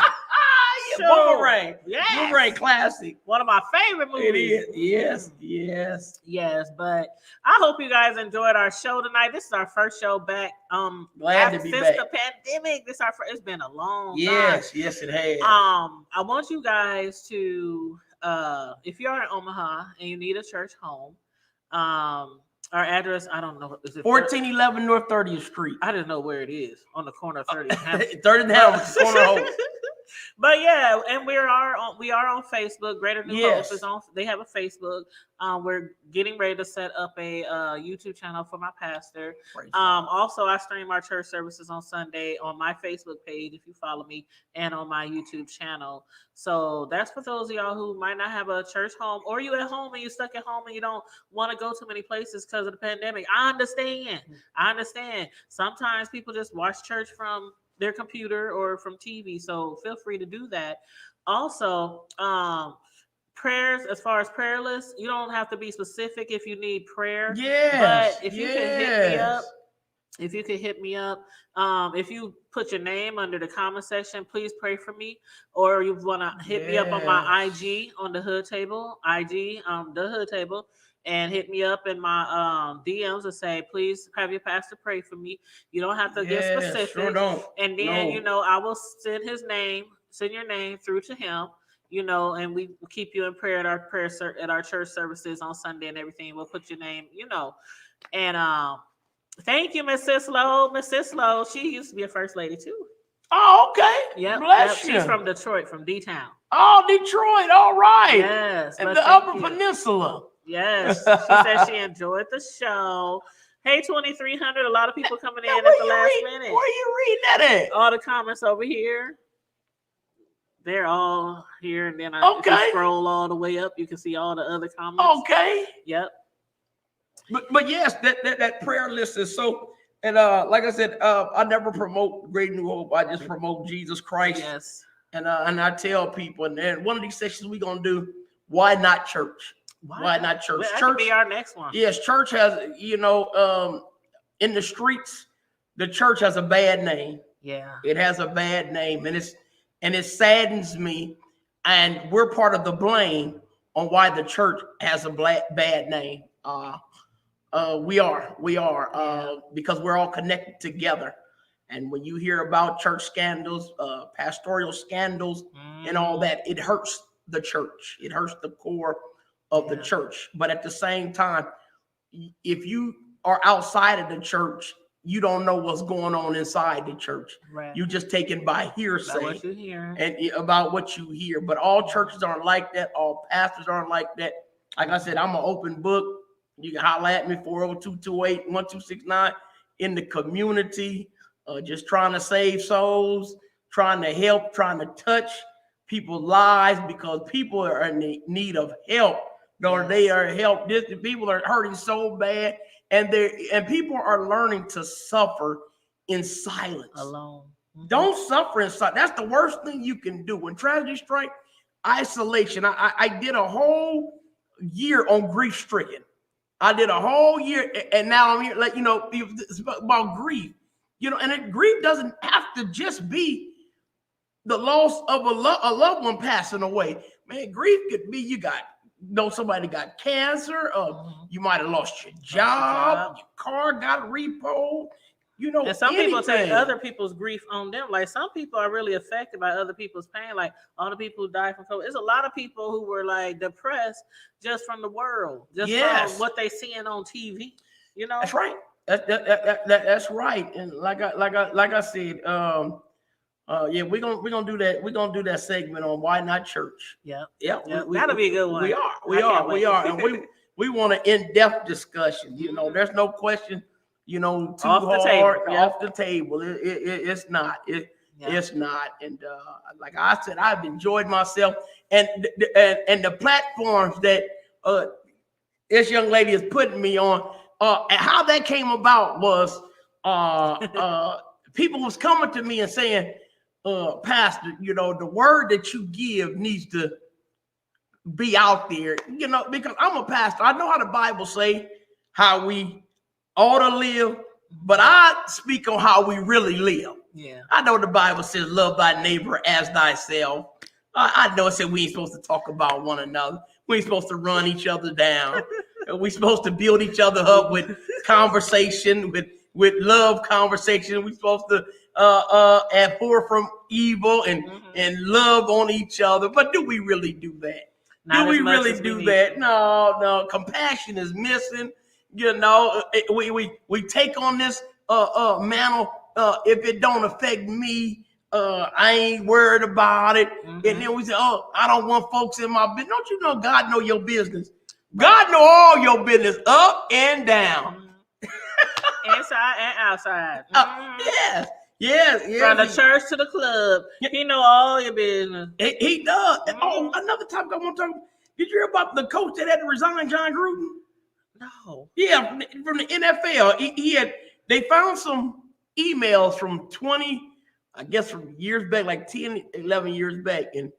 Boomerang. Yes. Boomerang classic. One of my favorite movies. It is. Yes. But I hope you guys enjoyed our show tonight. This is our first show back. Glad to be since back. The pandemic. This our first, it's been a long time. Yes, it has. I want you guys to if you are in Omaha and you need a church home, our address, I don't know. Is it 1411 North 30th Street? I didn't know where it is. On the corner of 30th and 30th and Hamilton, corner of Hope. But yeah, and we are on Facebook. Greater New Hope is on. They have a Facebook. We're getting ready to set up a YouTube channel for my pastor. Also, I stream our church services on Sunday on my Facebook page, if you follow me, and on my YouTube channel. So that's for those of y'all who might not have a church home, or you at home and you're stuck at home and you don't want to go to many places because of the pandemic. I understand. Sometimes people just watch church from their computer or from TV, so feel free to do that. Also, prayers, as far as prayer lists, you don't have to be specific if you need prayer. But if you can hit me up, if you put your name under the comment section, please pray for me. Or you want to hit me up on my IG on the Hood Table, the Hood Table. And hit me up in my DMs and say, please have your pastor pray for me. You don't have to get specific. Sure don't. And then, I will send your name through to him, and we keep you in prayer at our church services on Sunday and everything. We'll put your name, And thank you, Miss Sislo. Miss Sislo, she used to be a first lady too. Oh, okay. Yep. Bless you. She's from Detroit, from D-Town. Oh, Detroit. All right. Yes. And the Upper Peninsula. Yes, she said she enjoyed the show. Hey, 2300, a lot of people coming in at the last minute. Where you reading that at? All the comments over here. They're all here, and then if you scroll all the way up, you can see all the other comments. Okay. Yep. But yes, that prayer list is so. And like I said, I never promote Great New Hope. I just promote Jesus Christ. Yes. And I tell people, and then one of these sessions we're gonna do, why not church? Why not church? Well, that church could be our next one. Yes, church has, in the streets, the church has a bad name. Yeah. It has a bad name, and it saddens me. And we're part of the blame on why the church has a bad name. We are because we're all connected together. And when you hear about church scandals, pastoral scandals, and all that, it hurts the church. It hurts the core of the church. But at the same time, if you are outside of the church, you don't know what's going on inside the church. Right. You just taken by hearsay about what you hear. And about what you hear. But all churches aren't like that. All pastors aren't like that. Like I said, I'm an open book. You can holler at me 402-228-1269 in the community. Just trying to save souls, trying to help, trying to touch people's lives because people are in need of help. Or they are help. People are hurting so bad, and people are learning to suffer in silence. Alone. Don't suffer in silence. That's the worst thing you can do. When tragedy strikes, isolation. I did a whole year on grief stricken. I did a whole year, and now I'm here. Like, you know, it's about grief. You know, and grief doesn't have to just be the loss of a loved one passing away. Man, grief could be somebody got cancer, you might have lost your job, your car got repoed. You know, and some people take other people's grief on them. Like some people are really affected by other people's pain. Like all the people who died from COVID. There's a lot of people who were like depressed just from the world, just from what they seeing on TV. You know, that's right. That's right. And like I said, yeah, we're gonna do that. We're gonna do that segment on why not church. Yeah. That'll be a good one. We are, and we want an in-depth discussion. You know, there's no question. You know, too off hard off the table. It's not. It's not. And like I said, I've enjoyed myself, and the platforms that this young lady is putting me on. And how that came about was people was coming to me and saying, Pastor, you know, the word that you give needs to be out there, you know, because I'm a pastor. I know how the Bible say how we ought to live, but I speak on how we really live. Yeah. I know the Bible says love thy neighbor as thyself. I know it said we ain't supposed to talk about one another. We ain't supposed to run each other down. We're supposed to build each other up with conversation, with love conversation. We're supposed to abhor from evil and love on each other. But do we really do that? Do we really do that? No. Compassion is missing. You know, we take on this mantle. If it don't affect me, I ain't worried about it. And then we say, oh, I don't want folks in my business. Don't you know God know your business? God know all your business up and down. Inside and outside. Yes. From the church to the club. He know all your business. He does. Oh, another topic I want to talk about. Did you hear about the coach that had to resign, John Gruden? No. Yeah, from the NFL. They found some emails from 20, I guess from years back, like 10, 11 years back. And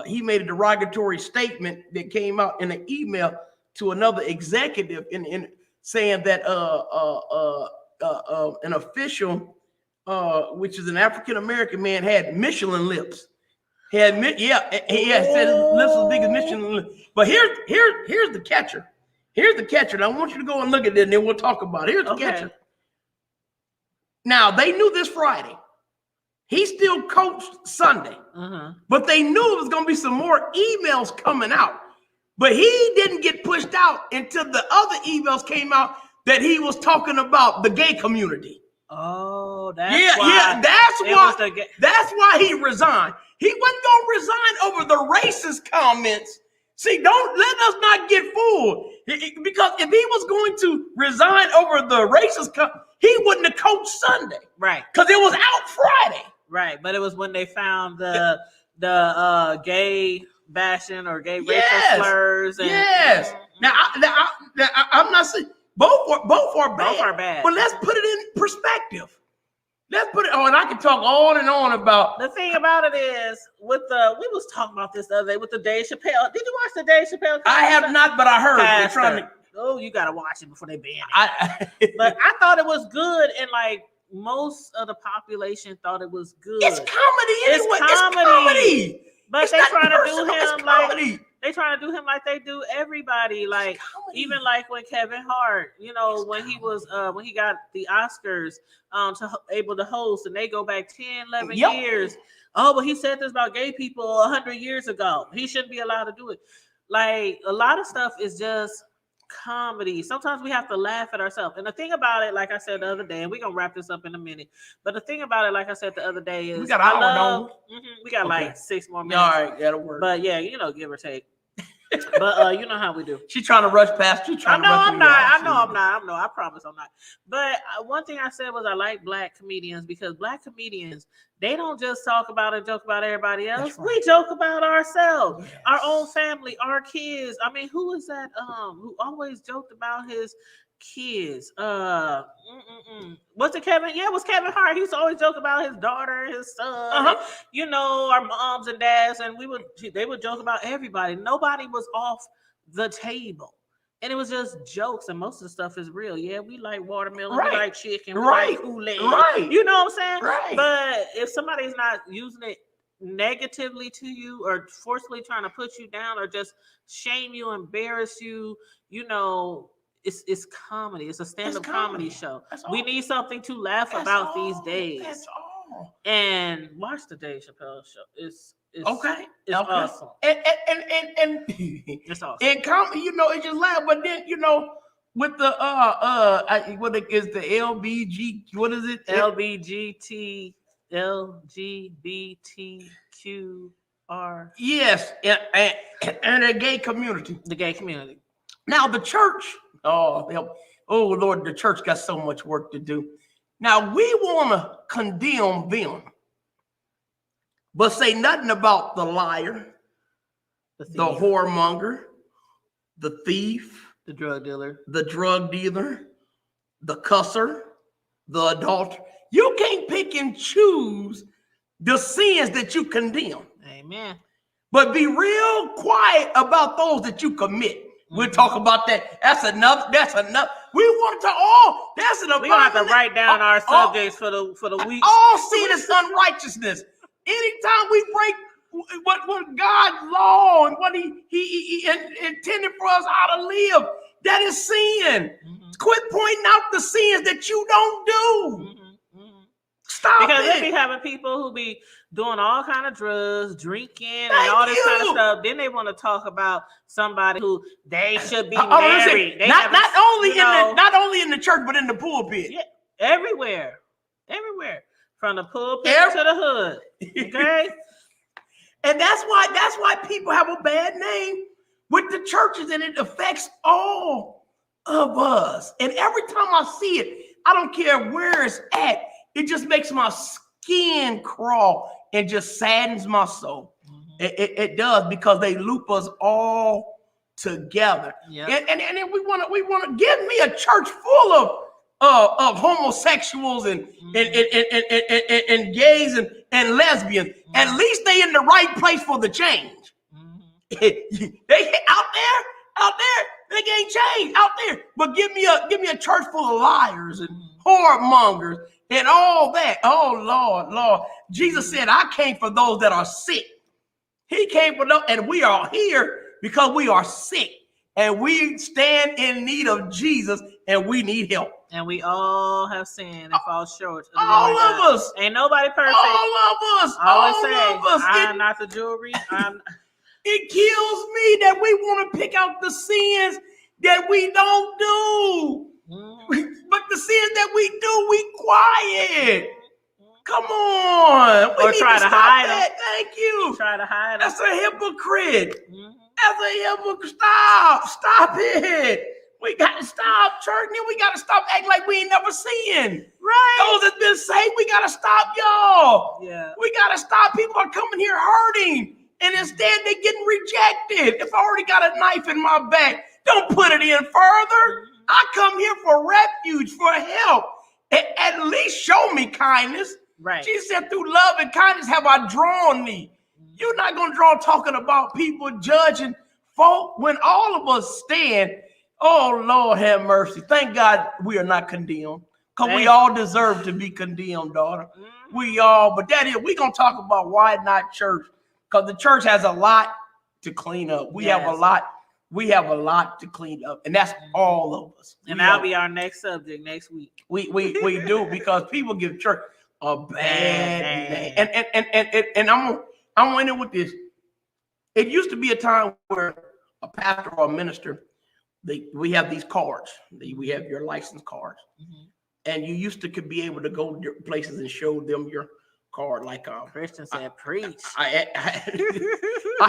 he made a derogatory statement that came out in an email to another executive in saying that an official, which is an African-American man, had Michelin lips. He had said his lips was big as Michelin lips. But here's the catcher. Here's the catcher. And I want you to go and look at it, and then we'll talk about it. Here's the catcher. Now, they knew this Friday. He still coached Sunday. But they knew it was going to be some more emails coming out. But he didn't get pushed out until the other emails came out that he was talking about the gay community. Oh, that's why. That's why he resigned. He wasn't going to resign over the racist comments. See, don't let us not get fooled. Because if he was going to resign over the racist comments, he wouldn't have coached Sunday. Right. Because it was out Friday. Right. But it was when they found the gay bashing or gay racial slurs. And, Now, I'm not saying both are bad. Both are bad. But let's put it in perspective. Let's put it on. And I can talk on and on about. The thing about it is, we was talking about this the other day with the Dave Chappelle. Did you watch the Dave Chappelle? I have not, but I heard they're trying to. Oh, you gotta watch it before they ban it. But I thought it was good, and like most of the population thought it was good. It's comedy anyway. It's comedy. But they trying to do him like they trying to do him like they do everybody. Like even like when Kevin Hart, you know, when he was when he got the Oscars able to host, and they go back 10, 11 years. Oh, but he said this about gay people 100 years ago. He shouldn't be allowed to do it. Like a lot of stuff is just comedy. Sometimes we have to laugh at ourselves. And the thing about it, like I said the other day, and we're gonna wrap this up in a minute. But the thing about it, like I said the other day, is we got an hour, we got like 6 more minutes. All right, that'll work. But yeah, you know, give or take. But you know how we do. She's trying to rush past you. I know I'm not. I promise I'm not. But one thing I said was I like black comedians because black comedians, they don't just talk about and joke about everybody else. Right. We joke about ourselves, Yes. our own family, our kids. I mean, who is that? Who always joked about his kids? Was it Kevin? Yeah, it was Kevin Hart. He used to always joke about his daughter, his son. And, you know, our moms and dads, and they would joke about everybody. Nobody was off the table. And it was just jokes, and most of the stuff is real. Yeah, we like watermelon, we like chicken, we like Kool-Aid. Right. You know what I'm saying? Right. But if somebody's not using it negatively to you or forcefully trying to put you down or just shame you, embarrass you, you know, it's comedy. It's a stand-up comedy show. We need something to laugh about these days. That's all. And watch the Dave Chappelle show. It's okay. It's awesome. And It's awesome. And comedy, you know, it's just laugh. But then, you know, with the what is the LBG? What is it? LGBTQR. Yes, and the gay community. The gay community. Now the church. Oh Lord, the church got so much work to do. Now we want to condemn them, but say nothing about the liar, the whoremonger, the thief, the drug dealer, the cusser, the adulterer. You can't pick and choose the sins that you condemn. Amen. But be real quiet about those that you commit. We'll talk about that. That's enough. We want to that's enough. We're gonna have to write down our subjects for the week. All sin is unrighteousness. Anytime we break what God's law and what he intended for us how to live, that is sin. Mm-hmm. Quit pointing out the sins that you don't do. Mm-hmm. Stop because it. They be having people who be doing all kind of drugs, drinking, and all this kind of stuff. Then they want to talk about somebody who they should be married. Not only in the church, but in the pulpit. Yeah, everywhere, from the pulpit to the hood. Okay, and that's why people have a bad name with the churches, and it affects all of us. And every time I see it, I don't care where it's at. It just makes my skin crawl and just saddens my soul. Mm-hmm. It does, because they loop us all together. Yep. And then we want to give me a church full of homosexuals and gays and lesbians. Mm-hmm. At least they in the right place for the change. Mm-hmm. They out there, they ain't changed out there. But give me a church full of liars and whoremongers and all that. Oh, Lord. Jesus said, I came for those that are sick. He came for those, and we are here because we are sick. And we stand in need of Jesus, and we need help. And we all have sinned and fall short. All of us. Ain't nobody perfect. All of us. I always say, I'm not the jewelry. It kills me that we want to pick out the sins that we don't do. But the sins that we do, we quiet. Come on. Or try to hide them. Thank you. Try to hide them. That's a hypocrite. That's a hypocrite. Stop it. We got to stop, church. Then we got to stop acting like we ain't never seen. Right. Those that's been saved, we got to stop, y'all. Yeah. We got to stop. People are coming here hurting, and instead they're getting rejected. If I already got a knife in my back, don't put it in further. I come here for refuge, for help. At least show me kindness. Right. She said, through love and kindness have I drawn thee. You're not going to draw talking about people judging folk when all of us stand. Oh, Lord, have mercy. Thank God we are not condemned, because we all deserve to be condemned, daughter. We all. But that is, we're going to talk about why not church, because the church has a lot to clean up. We have a lot to clean up, and that's all of us. And that'll be our next subject next week. We do, because people give church a bad name. And I'm going in with this. It used to be a time where a pastor or a minister, we have these cards. We have your license cards, and you used to could be able to go places and show them your card. Like Christian said, preach. I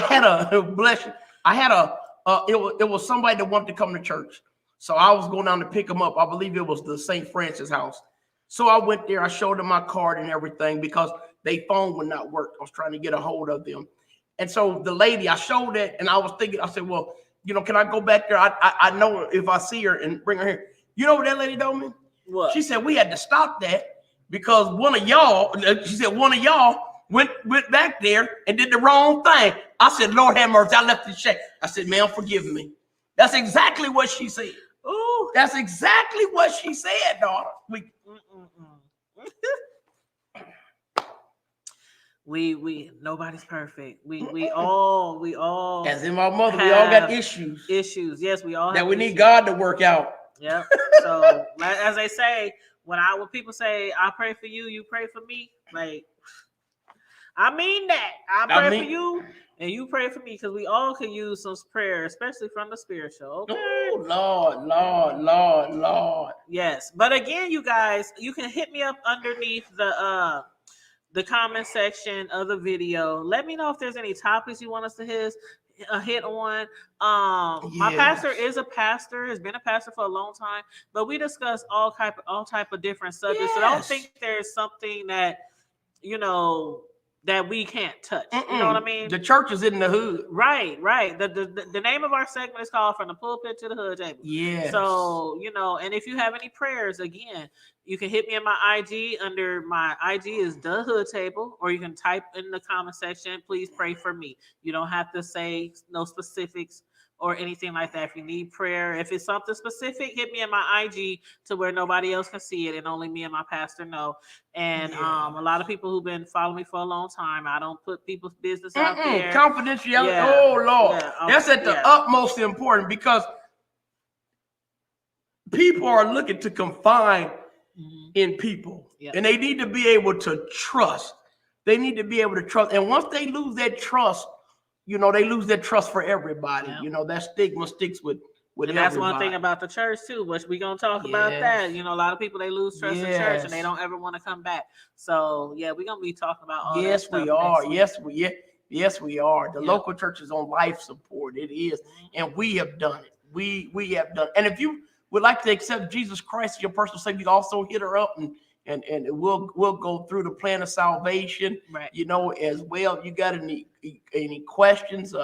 had a blessing. I had it was somebody that wanted to come to church. So I was going down to pick them up. I believe it was the St. Francis house. So I went there. I showed them my card and everything because their phone would not work. I was trying to get a hold of them. And so the lady, I showed it, and I was thinking, I said, well, can I go back there? I know if I see her and bring her here. You know what that lady told me? What? She said, we had to stop that because one of y'all went back there and did the wrong thing. I said, Lord have mercy. I left the check. I said, ma'am, forgive me. That's exactly what she said. Ooh. That's exactly what she said, daughter. We nobody's perfect. We all as in my mother, we all got issues. Yes, we all have that we issues. need God to work out. Yep. So as they say, when people say I pray for you, you pray for me, like I mean that. I pray for you and you pray for me because we all can use some prayer, especially from the spiritual. Okay. Oh, Lord. Yes. But again, you guys, you can hit me up underneath the comment section of the video. Let me know if there's any topics you want us to hit on. My pastor is a pastor, has been a pastor for a long time, but we discuss all type of different subjects. Yes. So I don't think there's something that that we can't touch. You know what I mean? The church is in the hood. Right. The name of our segment is called From the Pulpit to the Hood Table. Yeah. So, and if you have any prayers, again, you can hit me in my IG. Under my IG is The Hood Table, or you can type in the comment section, please pray for me. You don't have to say no specifics or anything like that. If you need prayer, if it's something specific, hit me in my IG to where nobody else can see it and only me and my pastor know. And a lot of people who've been following me for a long time, I don't put people's business out there. Confidentiality. Yeah. Oh Lord, that's at the yeah. utmost important because people are looking to confine in people, and they need to be able to trust. They need to be able to trust, and once they lose that trust, they lose their trust for everybody. Yeah. That stigma sticks with and that's one thing about the church too, which we're going to talk about that. A lot of people, they lose trust in church and they don't ever want to come back. So yeah, we're going to be talking about all that stuff. Yes, we are. The local church is on life support. It is. And we have done it. We have done it. And if you would like to accept Jesus Christ as your personal Savior, you also hit her up and we'll go through the plan of salvation, right. As well. If you got any questions,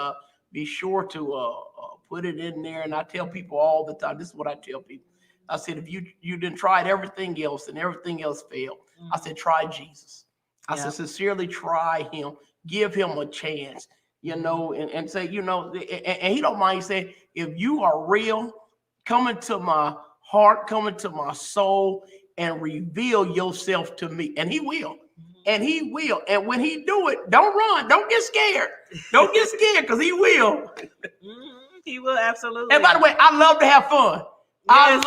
be sure to put it in there. And I tell people all the time, this is what I tell people. I said, if you didn't try everything else and everything else failed, I said, try Jesus. I said, sincerely try him, give him a chance, and say, and he don't mind saying, if you are real, come into my heart, come into my soul, and reveal yourself to me. And he will. And he will. And when he do it, don't run. Don't get scared. Don't get scared because he will. He will, absolutely. And by the way, I love to have fun. Yes.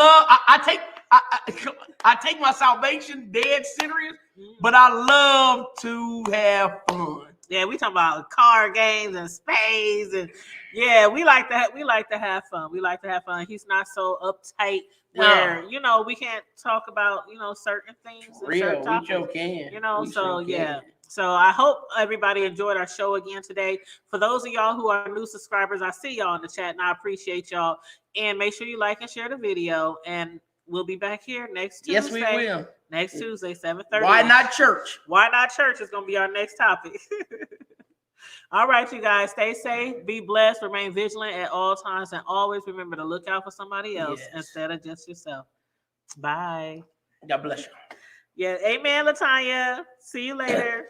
I take my salvation dead serious, but I love to have fun. Yeah, we talking about card games and spades, and we like that. We like to have fun. We like to have fun. He's not so uptight where we can't talk about certain things. Real, we sure can. So I hope everybody enjoyed our show again today. For those of y'all who are new subscribers, I see y'all in the chat and I appreciate y'all. And make sure you like and share the video. And we'll be back here next Tuesday. Yes, we will. Next Tuesday, 7:30. Why not church? Why not church is going to be our next topic. All right, you guys, stay safe, be blessed, remain vigilant at all times, and always remember to look out for somebody else instead of just yourself. Bye. God bless you. Yeah, amen, LaTanya. See you later.